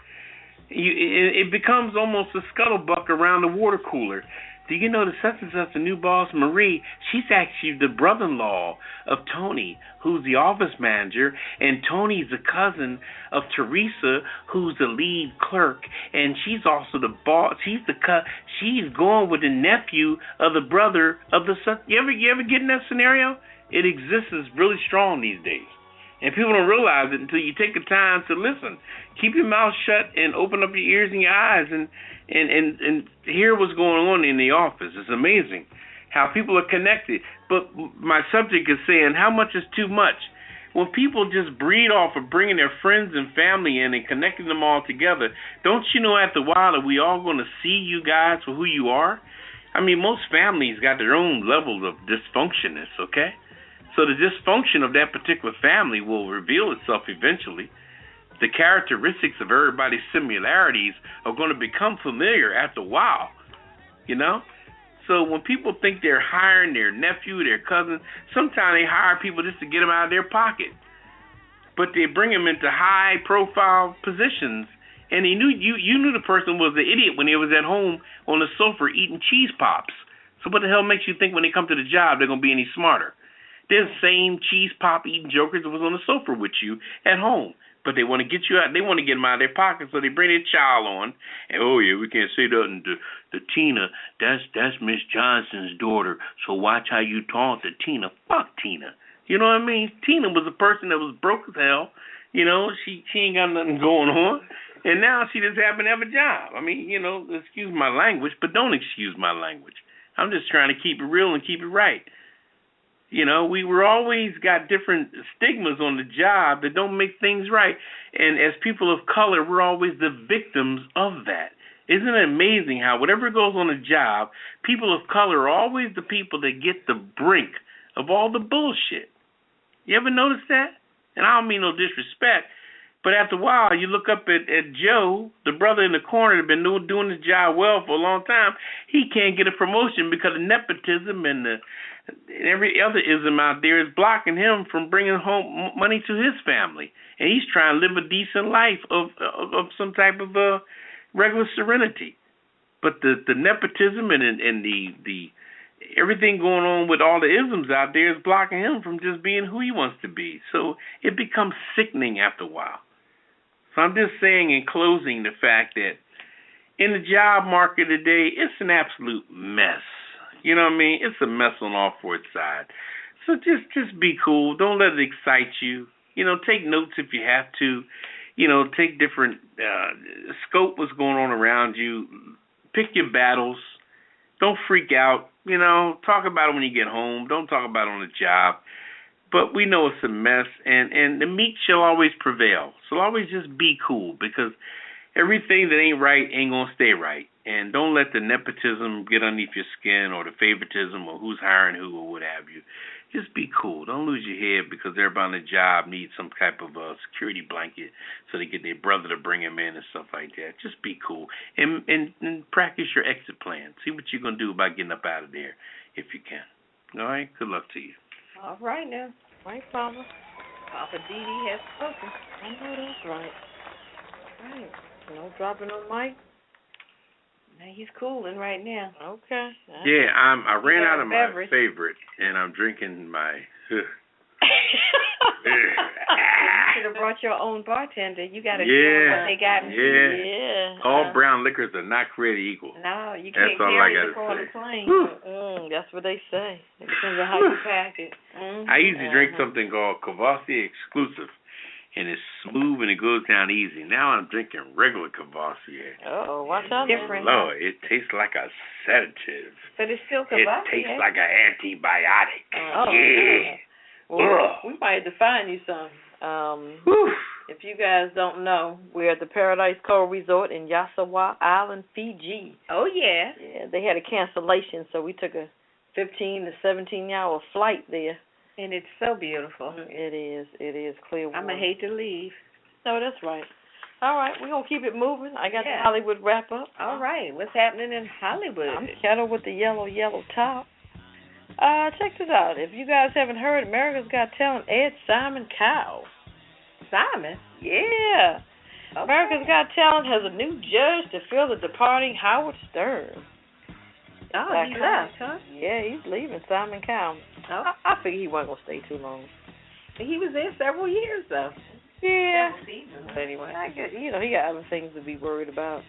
It becomes almost a scuttlebutt around the water cooler. Do you know that such and such, the new boss, Marie, she's actually the brother-in-law of Tony, who's the office manager, and Tony's the cousin of Teresa, who's the lead clerk, and she's also the boss. She's going with the nephew of the brother of the son. You ever get in that scenario? It exists really strong these days. And people don't realize it until you take the time to listen. Keep your mouth shut and open up your ears and your eyes and hear what's going on in the office. It's amazing how people are connected. But my subject is saying, how much is too much? When people just breed off of bringing their friends and family in and connecting them all together, don't you know after a while that we all going to see you guys for who you are? I mean, most families got their own levels of dysfunctionness, okay? So the dysfunction of that particular family will reveal itself eventually. The characteristics of everybody's similarities are going to become familiar after a while, you know? So when people think they're hiring their nephew, their cousin, sometimes they hire people just to get them out of their pocket. But they bring them into high-profile positions, and you knew the person was an idiot when he was at home on the sofa eating cheese pops. So what the hell makes you think when they come to the job they're going to be any smarter? They're the same cheese pop eating jokers that was on the sofa with you at home. But they want to get you out. They want to get them out of their pockets, so they bring their child on. And, oh, yeah, we can't say that. And the Tina, that's Miss Johnson's daughter, so watch how you talk to Tina. Fuck Tina. You know what I mean? Tina was a person that was broke as hell. You know, she ain't got nothing going on. And now she just happened to have a job. I mean, you know, excuse my language, but don't excuse my language. I'm just trying to keep it real and keep it right. You know, we were always got different stigmas on the job that don't make things right. And as people of color, we're always the victims of that. Isn't it amazing how whatever goes on the job, people of color are always the people that get the brink of all the bullshit? You ever notice that? And I don't mean no disrespect, but after a while, you look up at Joe, the brother in the corner that been doing his job well for a long time. He can't get a promotion because of nepotism and every other ism out there is blocking him from bringing home money to his family. And he's trying to live a decent life of some type of regular serenity. But the nepotism and the everything going on with all the isms out there is blocking him from just being who he wants to be. So it becomes sickening after a while. So I'm just saying in closing the fact that in the job market today, it's an absolute mess. You know what I mean? It's a mess on all four sides. So just be cool. Don't let it excite you. You know, take notes if you have to. You know, take different scope what's going on around you. Pick your battles. Don't freak out. You know, talk about it when you get home. Don't talk about it on the job. But we know it's a mess, and the meek shall always prevail. So always just be cool, because everything that ain't right ain't going to stay right. And don't let the nepotism get underneath your skin, or the favoritism, or who's hiring who, or what have you. Just be cool. Don't lose your head because everybody on the job needs some type of security blanket so they get their brother to bring him in and stuff like that. Just be cool. And practice your exit plan. See what you're going to do about getting up out of there if you can. All right? Good luck to you. All right now. Right, Mama. Poppa DD has spoken. I know that's right. Right. No dropping on mic. Now he's cooling right now. Okay. Yeah, I ran out of my favorite, and I'm drinking my... You should have brought your own bartender. You got to do what they got. Yeah. All brown liquors are not created equal. No, you can't carry it on the plane. That's what they say. It depends on how you pack it. I usually drink something called Cavassier Exclusive, and it's smooth and it goes down easy. Now I'm drinking regular Cavassier. Oh, watch out. Different. Lord, it tastes like a sedative. But it's still Cavassier. It tastes like an antibiotic. Yeah. Well, we might have to find you some. If you guys don't know, we're at the Paradise Cove Resort in Yasawa Island, Fiji. Oh, yeah. Yeah, they had a cancellation, so we took a 15 to 17-hour flight there. And it's so beautiful. It is clear water. I'm going to hate to leave. No, that's right. All right, we're going to keep it moving. I got the Hollywood wrap-up. All right, what's happening in Hollywood? I'm Ketel with the yellow top. Check this out. If you guys haven't heard, America's Got Talent aired Simon Cowell. Simon? Yeah. Okay. America's Got Talent has a new judge to fill the departing Howard Stern. Oh, he left, huh? Yeah, he's leaving, Simon Cowell. Oh. I figured he wasn't going to stay too long. He was there several years, though. Yeah. Several seasons, anyway. I guess, he got other things to be worried about.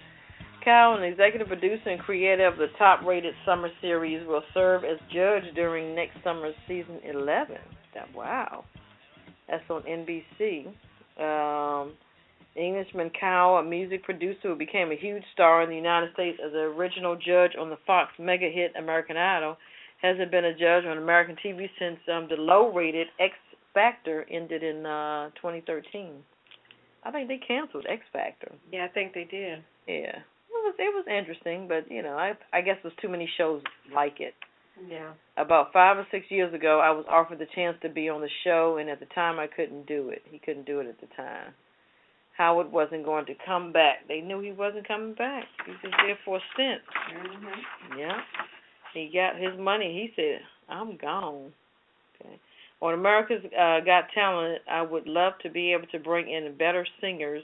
Cowell, an executive producer and creator of the top-rated summer series, will serve as judge during next summer's season 11. Wow. That's on NBC. Englishman Cowell, a music producer who became a huge star in the United States as the original judge on the Fox mega hit American Idol, hasn't been a judge on American TV since the low-rated X Factor ended in 2013. I think they canceled X Factor. Yeah, I think they did. Yeah. It was interesting, but, I guess there's too many shows like it. Yeah. About 5 or 6 years ago, I was offered the chance to be on the show, and at the time I couldn't do it. He couldn't do it at the time. Howard wasn't going to come back. They knew he wasn't coming back. He was just there for a stint. Mm-hmm. Yeah. He got his money. He said, I'm gone. Okay. On America's Got Talent, I would love to be able to bring in better singers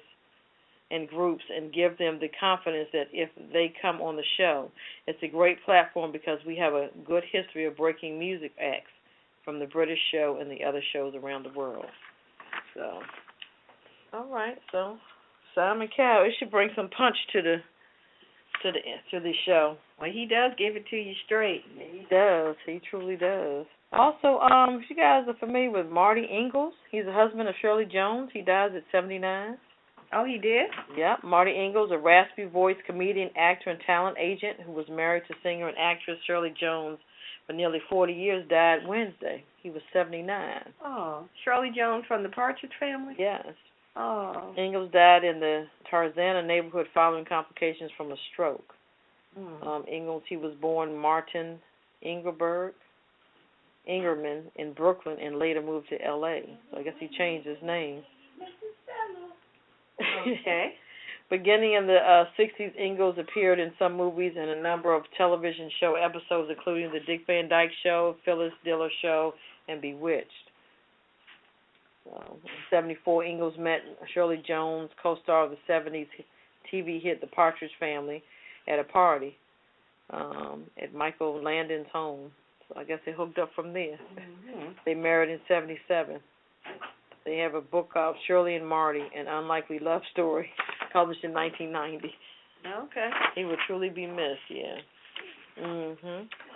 and groups and give them the confidence that if they come on the show, it's a great platform because we have a good history of breaking music acts from the British show and the other shows around the world. So, all right. So, Simon Cowell, it should bring some punch to the show. Well, he does give it to you straight. He does. He truly does. Also, if you guys are familiar with Marty Ingalls, he's the husband of Shirley Jones. He dies at 79. Oh, he did? Yep. Marty Ingalls, a raspy-voiced comedian, actor, and talent agent who was married to singer and actress Shirley Jones for nearly 40 years, died Wednesday. He was 79. Oh, Shirley Jones from the Partridge Family? Yes. Oh. Ingalls died in the Tarzana neighborhood following complications from a stroke. Ingalls, he was born Martin Ingerman in Brooklyn and later moved to L.A. So I guess he changed his name. Okay. Beginning in the 60s, Ingalls appeared in some movies and a number of television show episodes, including The Dick Van Dyke Show, Phyllis Diller Show, and Bewitched. So, in 1974, Ingalls met Shirley Jones, co-star of the 70s TV hit The Partridge Family, at a party at Michael Landon's home. So I guess they hooked up from there. Mm-hmm. They married in 1977. They have a book called Shirley and Marty, An Unlikely Love Story, published in 1990. Okay. He would truly be missed, yeah.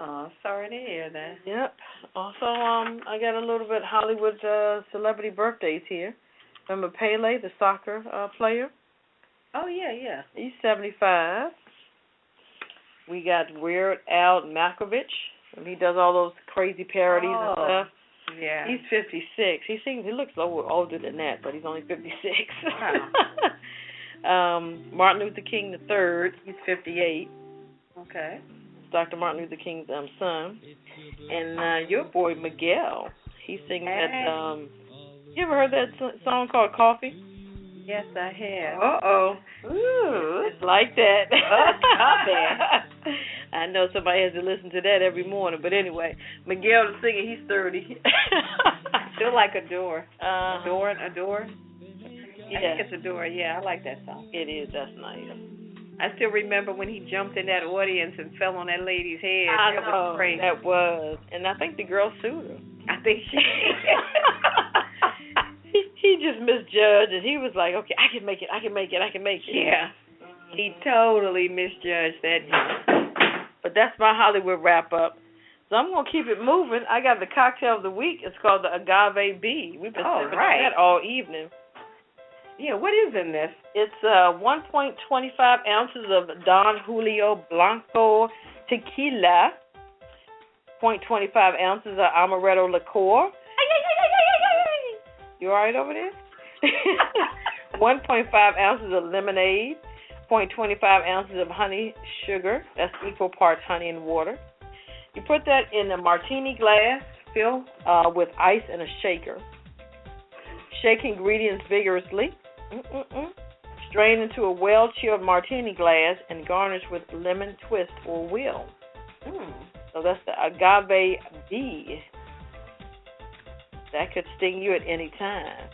Oh, sorry to hear that. Yep. Also, I got a little bit Hollywood celebrity birthdays here. Remember Pele, the soccer player? Oh, yeah. He's 75. We got Weird Al Malkovich. And he does all those crazy parodies and stuff. Yeah. He's 56. He looks older than that, but he's only 56. Wow. Martin Luther King III, he's 58. Okay. Dr. Martin Luther King's son. And your boy Miguel, he sings that. You ever heard that song called Coffee? Yes, I have. Uh-oh. Ooh. It's like that. Coffee. I know somebody has to listen to that every morning. But anyway, Miguel the singer, he's 30. Feel like Adore. Adore? I think it's Adore. Yeah, I like that song. It is. That's nice. I still remember when he jumped in that audience and fell on that lady's head. I that know. was crazy. That was. And I think the girl sued her. I think she He just misjudged, and he was like, okay, I can make it. Yeah. He totally misjudged that. But that's my Hollywood wrap-up. So I'm going to keep it moving. I got the cocktail of the week. It's called the Agave Bee. We've been sipping on that all evening. Yeah, what is in this? It's 1.25 ounces of Don Julio Blanco tequila, 0.25 ounces of amaretto liqueur. You all right over there? 1.5 ounces of lemonade, 0.25 ounces of honey sugar. That's equal parts honey and water. You put that in a martini glass, fill with ice and a shaker. Shake ingredients vigorously. Strain into a well-chilled martini glass and garnish with lemon twist or will. So that's the Agave Bee. That could sting you at any time.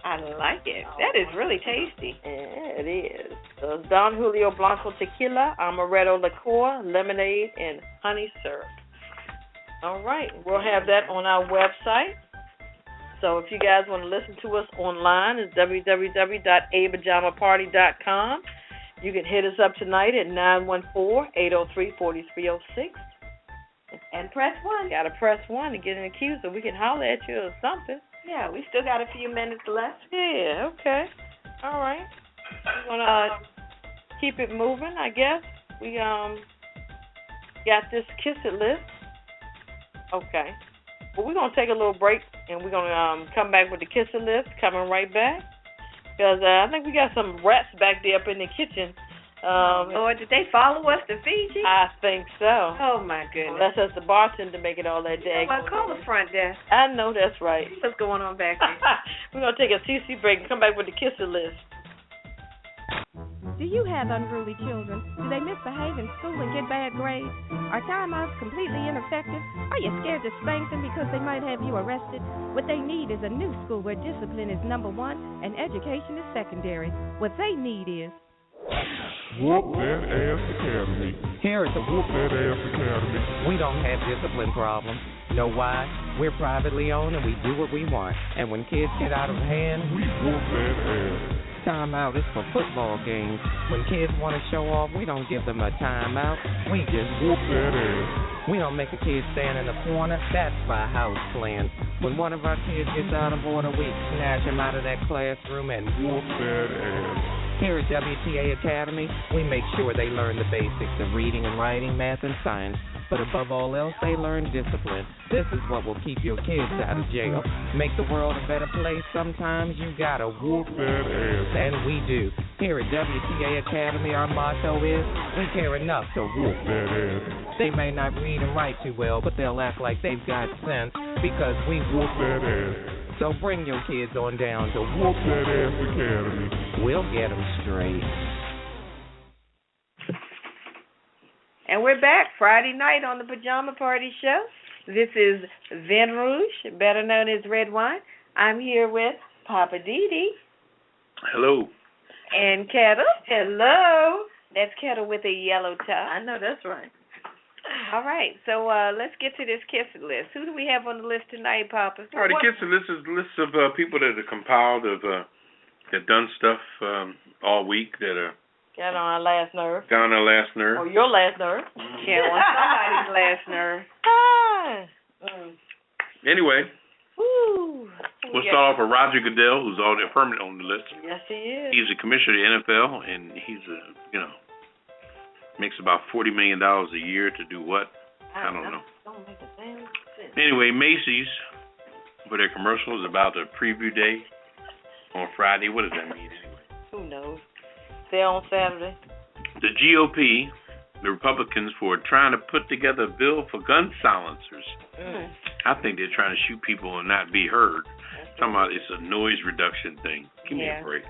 I like it. That is really tasty. Yeah, it is. So it's Don Julio Blanco tequila, amaretto liqueur, lemonade, and honey syrup. All right. We'll have that on our website. So if you guys want to listen to us online, it's www.apajamaparty.com. You can hit us up tonight at 914-803-4306. And press 1. Got to press 1 to get in the queue so we can holler at you or something. Yeah, we still got a few minutes left. Yeah, okay. All right. We're going to keep it moving, I guess. We got this Kiss It list. Okay. Well, we're going to take a little break, and we're going to come back with the Kiss It list, coming right back. Because I think we got some rats back there up in the kitchen. Or did they follow us to Fiji? I think so. Oh, my goodness. That's us, the bartender, making all that day. Well, call the front desk. I know that's right. What's going on back there? We're going to take a CC break and come back with the Kiss It list. Do you have unruly children? Do they misbehave in school and get bad grades? Are timeouts completely ineffective? Are you scared to spank them because they might have you arrested? What they need is a new school where discipline is number one and education is secondary. What they need is Whoop That Ass Academy. Here at the Whoop That Ass Academy. We don't have discipline problems. Know why? We're privately owned and we do what we want. And when kids get out of hand, we whoop that ass. Timeout is for football games. When kids want to show off, we don't give them a timeout. We just whoop that ass. We don't make a kid stand in the corner. That's by house plan. When one of our kids gets out of order, we snatch him out of that classroom and whoop that ass. Here at WTA Academy, we make sure they learn the basics of reading and writing, math, and science. But above all else, they learn discipline. This is what will keep your kids out of jail. Make the world a better place. Sometimes you gotta whoop that ass. And we do. Here at WTA Academy, our motto is, we care enough to whoop that ass. They may not read and write too well, but they'll act like they've got sense because we whoop that ass. So bring your kids on down to Whoop That Ass Academy. We'll get them straight. And we're back Friday night on the Pajama Party Show. This is Vin Rouge, better known as Redwine. I'm here with Poppa DD. Hello. And Ketel. Hello. That's Ketel with a yellow top. I know that's right. All right, so let's get to this Kiss It list. Who do we have on the list tonight, Papa? All right, the Kiss It list is a list of people that are compiled of that done stuff all week that are got on our last nerve. Down our last nerve. Oh, your last nerve. Yeah, on somebody's last nerve. Anyway, woo. We'll start off with Roger Goodell, who's already permanent on the list. Yes, he is. He's a commissioner of the NFL, and he's makes about $40 million a year to do what? I don't know. Don't make a damn sense. Anyway, Macy's for their commercials about the preview day on Friday. What does that mean anyway? Who knows? They're on Saturday. The GOP, the Republicans, for trying to put together a bill for gun silencers. I think they're trying to shoot people and not be heard. Talking about it's a noise reduction thing. Give me a break.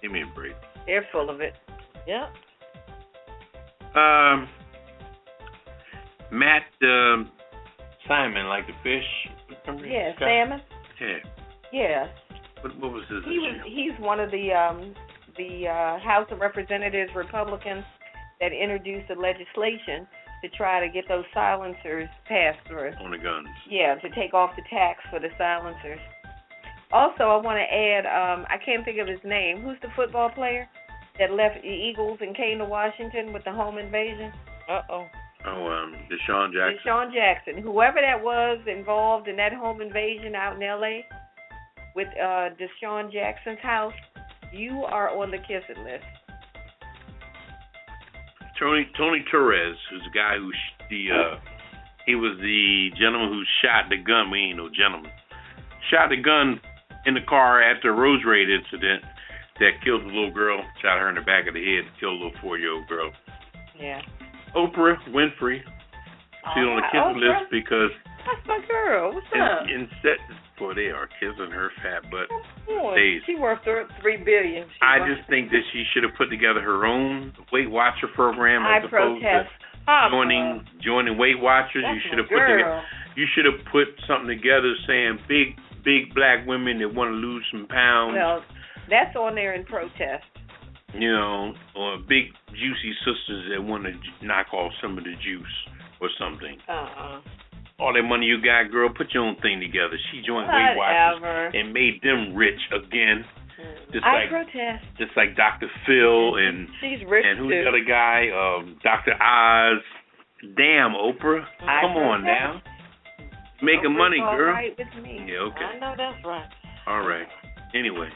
Give me a break. They're full of it. Yep. Matt Simon, like the fish. Remember? Yeah, salmon. Yeah. Yeah. What was his He's one of the House of Representatives Republicans that introduced the legislation to try to get those silencers passed through. On the guns. Yeah, to take off the tax for the silencers. Also, I want to add, I can't think of his name. Who's the football player that left the Eagles and came to Washington with the home invasion? Deshaun Jackson. Deshaun Jackson. Whoever that was involved in that home invasion out in L.A. with Deshaun Jackson's house, you are on the kissing list. Tony Torres, who's the guy who he was the gentleman who shot the gun. We ain't no gentleman. Shot the gun in the car after a Rose Raid incident that killed the little girl. Shot her in the back of the head, killed a little 4-year-old girl. Yeah. Oprah Winfrey. She's on the kissing list because that's my girl. What's up? Instead, boy, they are kissing her fat butt. She worth $3 billion. I just think that she should have put together her own Weight Watcher program as opposed to joining Weight Watchers. That's you should have put something together saying big black women that want to lose some pounds. Well, that's on there in protest. You know, or big juicy sisters that want to knock off some of the juice or something. All that money you got, girl, put your own thing together. She joined Weight Watchers and made them rich again. Protest. Just like Dr. Phil and she's rich and who's too. the other guy? Dr. Oz. Damn, Oprah. Come on now. Making money, girl. Right with me. Yeah, okay. I know that's right. All right. Anyway.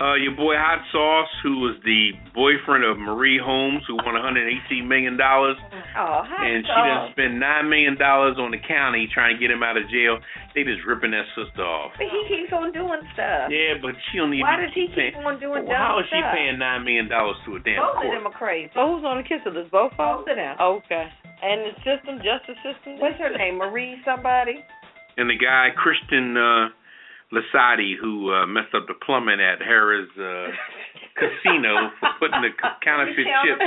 Your boy Hot Sauce, who was the boyfriend of Marie Holmes, who won $118 million. And she done spent $9 million on the county trying to get him out of jail. They just ripping that sister off. But he keeps on doing stuff. Yeah, but she don't even. Why does he keep on doing dumb How is she stuff? paying $9 million to a damn Both court? of them are crazy. So who's on the kissing list? Both of them? Both of them. Okay. And the justice system? What's her name? Marie somebody? And the guy, Christian Lasati, who messed up the plumbing at Harrah's casino for putting the counterfeit chips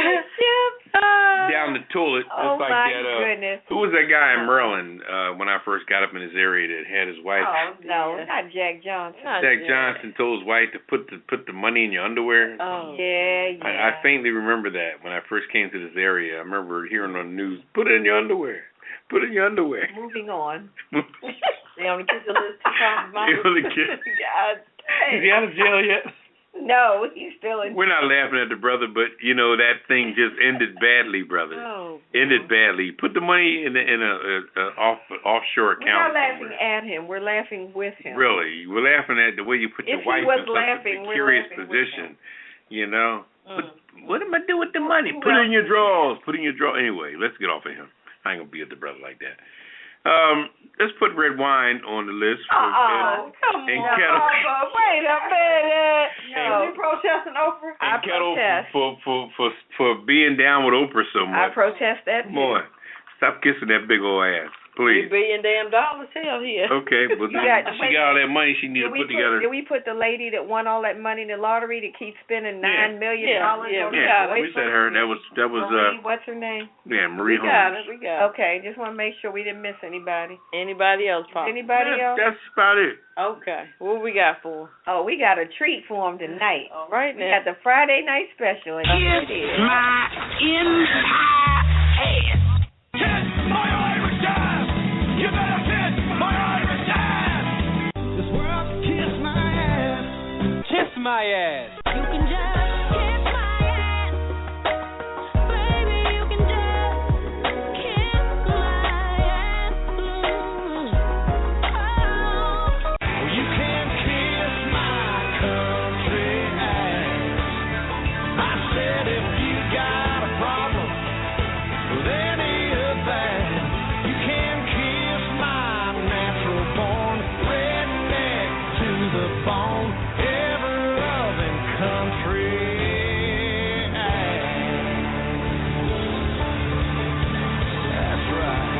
down the toilet. Oh, like my that, goodness. Who was that guy in Maryland when I first got up in his area that had his wife? Oh, no, not Jack Johnson. Jack Johnson told his wife to put the money in your underwear. Oh, yeah. I faintly remember that when I first came to this area. I remember hearing on the news, put it in your underwear. Put it in your underwear. Moving on. They only kiss the list 2 times. God dang. Is he out of jail yet? No, he's still in. We're not laughing at the brother, but you know that thing just ended badly, brother. Ended badly. Put the money in a offshore account. We're not laughing at him. We're laughing with him. Really, we're laughing at the way you put your wife in such a precarious position. You know. What am I doing with the money? Put it in your drawers. Put it in your drawer. Anyway, let's get off of him. I ain't gonna be at the brother like that. Let's put Redwine on the list. Come on. Ketel. Wait a minute. No. You protesting Oprah? And Ketel for being down with Oprah so much. I protest that too. Boy, stop kissing that big old ass, please. $3 billion, hell yeah. Okay, but she got all that money she needed to put together. Did we put the lady that won all that money in the lottery to keep spending $9 million on we said her. That was Marie, what's her name? Yeah, Marie Holmes. We got it. Okay, just want to make sure we didn't miss anybody. Anybody else, Pop? Anybody else? That's about it. Okay. What we got for? Oh, we got a treat for them tonight. All right, we now. got the Friday night special. And here it is. My entire ass. Kiss my Irish ass. You better kiss my Irish ass. This world can kiss my ass. Kiss my ass. You can just kiss my ass. Baby, you can just kiss my ass. Oh, you can kiss my country ass. I said if you got a problem with any of that, you can kiss my natural born red country. That's right.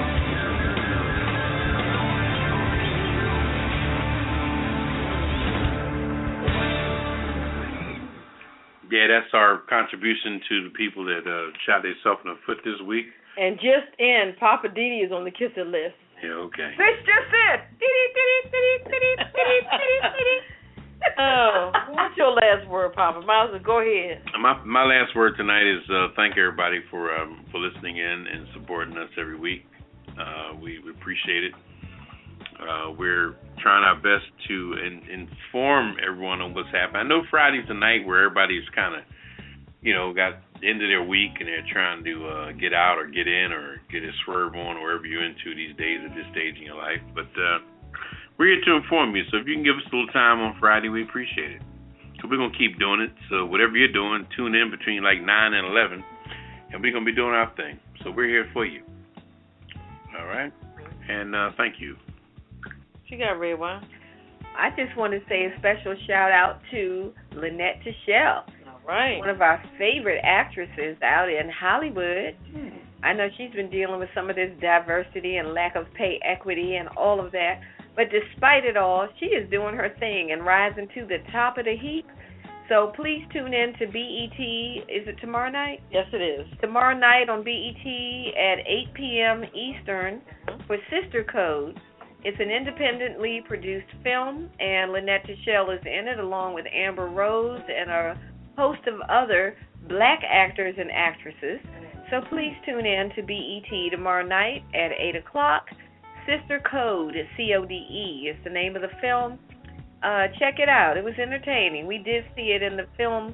Yeah, that's our contribution to the people that shot themselves in the foot this week. And just in, Poppa DD is on the kisser list. Yeah, okay. This just it. Oh, what's your last word, Papa? Miles, go ahead. My last word tonight is thank everybody for listening in and supporting us every week. We appreciate it. We're trying our best to inform everyone on what's happening. I know Friday's the night where everybody's kind of, got the end of their week and they're trying to get out or get in or get a swerve on or wherever you're into these days at this stage in your life. But we're here to inform you. So if you can give us a little time on Friday, we appreciate it. So we're going to keep doing it. So whatever you're doing, tune in between like 9 and 11, and we're going to be doing our thing. So we're here for you. All right? And thank you. She got Redwine. I just want to say a special shout out to Lynette Tichelle. All right. One of our favorite actresses out in Hollywood. I know she's been dealing with some of this diversity and lack of pay equity and all of that. But despite it all, she is doing her thing and rising to the top of the heap. So please tune in to BET. Is it tomorrow night? Yes, it is. Tomorrow night on BET at 8 p.m. Eastern for Sister Code. It's an independently produced film, and Lynette Tichelle is in it along with Amber Rose and a host of other black actors and actresses. So please tune in to BET tomorrow night at 8 o'clock. Sister Code, CODE, is the name of the film. Check it out. It was entertaining. We did see it in the film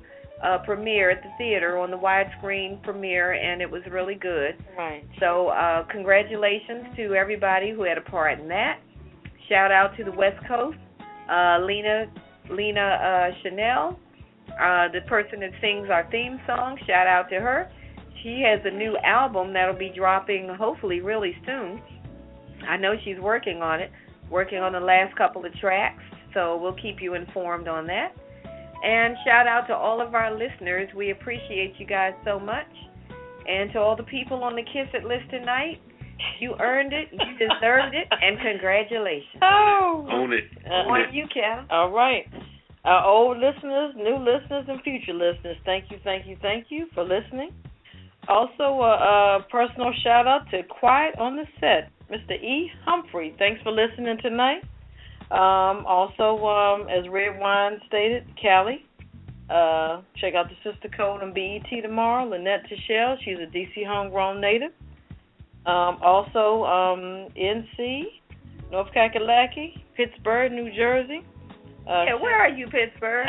premiere at the theater on the widescreen premiere, and it was really good. Right. So congratulations to everybody who had a part in that. Shout out to the West Coast, Lena Chanel, the person that sings our theme song. Shout out to her. She has a new album that'll be dropping hopefully really soon. I know she's working on it, working on the last couple of tracks, so we'll keep you informed on that. And shout out to all of our listeners. We appreciate you guys so much. And to all the people on the Kiss It list tonight, you earned it, you deserved it, and congratulations. Oh. Own it. On you, Ketel. All right. Our old listeners, new listeners, and future listeners, thank you for listening. Also, a personal shout out to Quiet on the Set, Mr. E. Humphrey. Thanks for listening tonight. Also, as Redwine stated, Callie. Check out the Sister Code on BET tomorrow. Lynette Tichelle, she's a D.C. homegrown native. Also, NC, North Kakalaki, Pittsburgh, New Jersey. Where are you, Pittsburgh?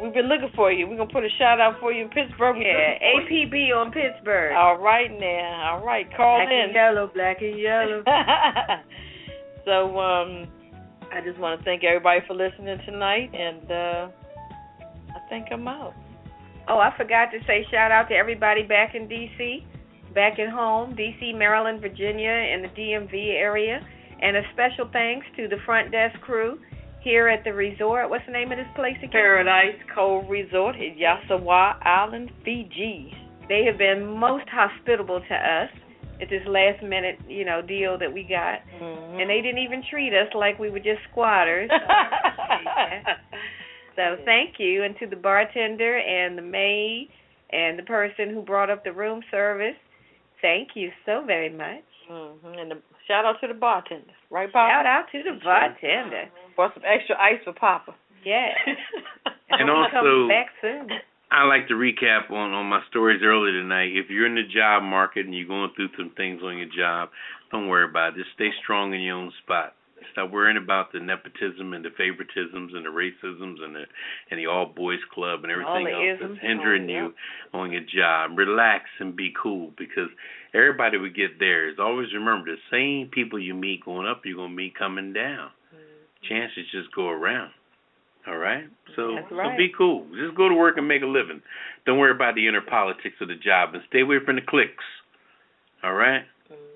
We've been looking for you. We're going to put a shout out for you in Pittsburgh. APB on Pittsburgh. All right, now. All right, call black in. Black and yellow. So, I just want to thank everybody for listening tonight, and I think I'm out. Oh, I forgot to say shout out to everybody back in D.C., back at home, D.C., Maryland, Virginia, and the DMV area, and a special thanks to the front desk crew here at the resort. What's the name of this place again? Paradise Cove Resort at Yasawa Island, Fiji. They have been most hospitable to us at this last minute, deal that we got. Mm-hmm. And they didn't even treat us like we were just squatters. So thank you. And to the bartender and the maid and the person who brought up the room service, thank you so very much. Mm-hmm. And shout out to the bartender. Right, Papa? Shout out to the bartender. Brought some extra ice for Papa. Yeah. And also, back soon. I like to recap on my stories earlier tonight. If you're in the job market and you're going through some things on your job, don't worry about it. Just stay strong in your own spot. Stop worrying about the nepotism and the favoritisms and the racisms and the all boys club and everything else that's hindering you on your job. Relax and be cool, because everybody will get theirs. Always remember, the same people you meet going up, you're going to meet coming down. Chances just go around. All right? So be cool. Just go to work and make a living. Don't worry about the inner politics of the job, and stay away from the cliques. All right?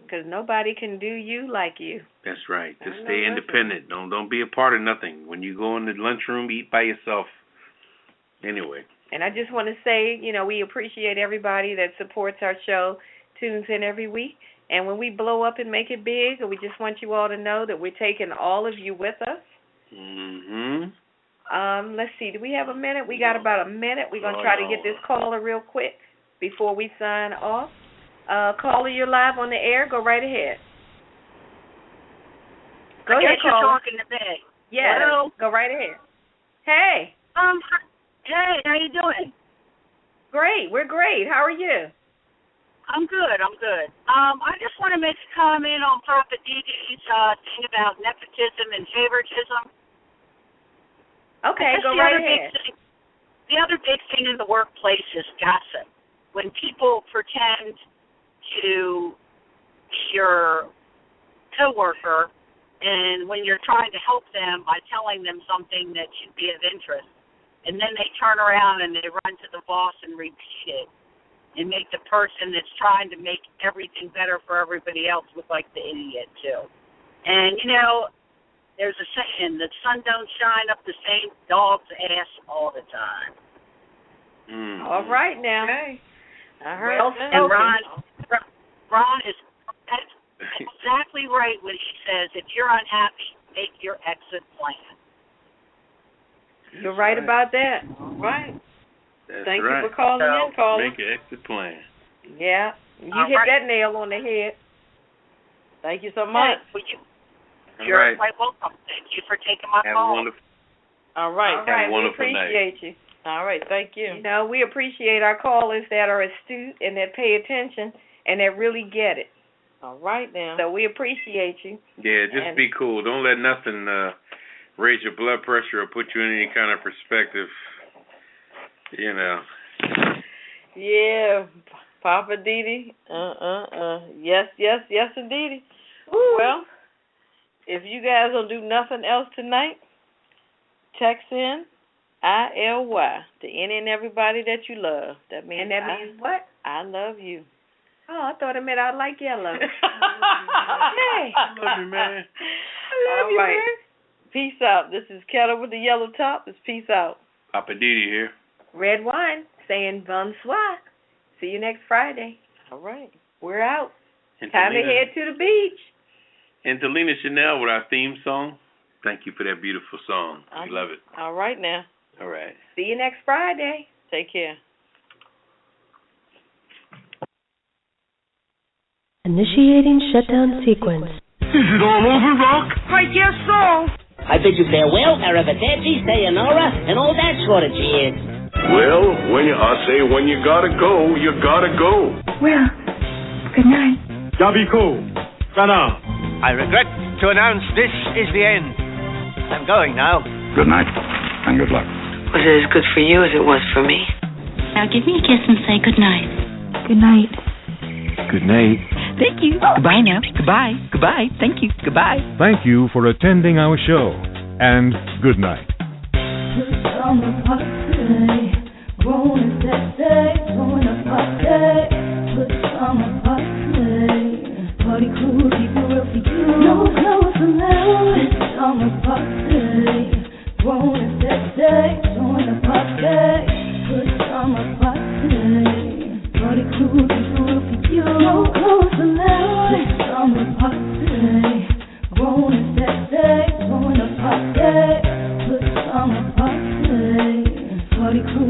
Because nobody can do you like you. That's right. Just stay independent. Don't be a part of nothing. When you go in the lunchroom, eat by yourself. Anyway. And I just want to say, we appreciate everybody that supports our show, tunes in every week. And when we blow up and make it big, we just want you all to know that we're taking all of you with us. Mm-hmm. Let's see. Do we have a minute? We got about a minute. We're going to try to get this caller real quick before we sign off. Caller, you're live on the air. Go right ahead. Go ahead, you're caller. talking to me. Yeah. Hello? Go right ahead. Hey. Hey, how you doing? Great. We're great. How are you? I'm good. I just want to make a comment on Poppa DD's thing about nepotism and favoritism. Okay, go right ahead. The other big thing in the workplace is gossip. When people pretend to be your coworker, and when you're trying to help them by telling them something that should be of interest, and then they turn around and they run to the boss and repeat it, and make the person that's trying to make everything better for everybody else look like the idiot, too. And, there's a saying, the sun don't shine up the same dog's ass all the time. Mm. All right, now. Okay. I heard and Ron is exactly right when he says, if you're unhappy, make your exit plan. You're right about that. Right. That's Thank right. you for calling in, caller. Make an exit plan. Yeah. You hit that nail on the head. Thank you so much. You're quite welcome. Thank you for taking my call. All right. Have a wonderful we appreciate you. All right. Thank you. We appreciate our callers that are astute and that pay attention and that really get it. All right, now. So we appreciate you. Yeah, just be cool. Don't let nothing raise your blood pressure or put you in any kind of perspective. Yeah, Poppa DD. Yes, indeedy. Well, if you guys don't do nothing else tonight, text in ILY to any and everybody that you love. That means what? I love you. Oh, I thought it meant I like yellow. Hey. I love you, man. I love you, man. Peace out. This is Ketel with the yellow top. It's peace out. Poppa DD here. Redwine saying bonsoir. See you next Friday. All right. We're out. And Time to head to the beach. And to Lena Chanel with our theme song. Thank you for that beautiful song. We love it. All right now. All right. See you next Friday. Take care. Initiating shutdown sequence. Is it all over, Rock? I guess so. I bid you farewell, arrivederci, sayonara, and all that sort of cheers. Well, when you gotta go, you gotta go. Well, good night. Yabiko. Sana. I regret to announce this is the end. I'm going now. Good night, and good luck. Was it as good for you as it was for me? Now give me a kiss and say good night. Good night. Good night. Thank you. Goodbye now. Goodbye. Goodbye. Thank you. Goodbye. Thank you for attending our show, and good night. Party crew, keep it real for you. No clothes allowed. It's summer party. Grown and sexy, join the party. Good summer party. Party crew, keep it real for you. No clothes allowed. It's summer party. Grown and sexy, join the party. Good summer party. Party crew.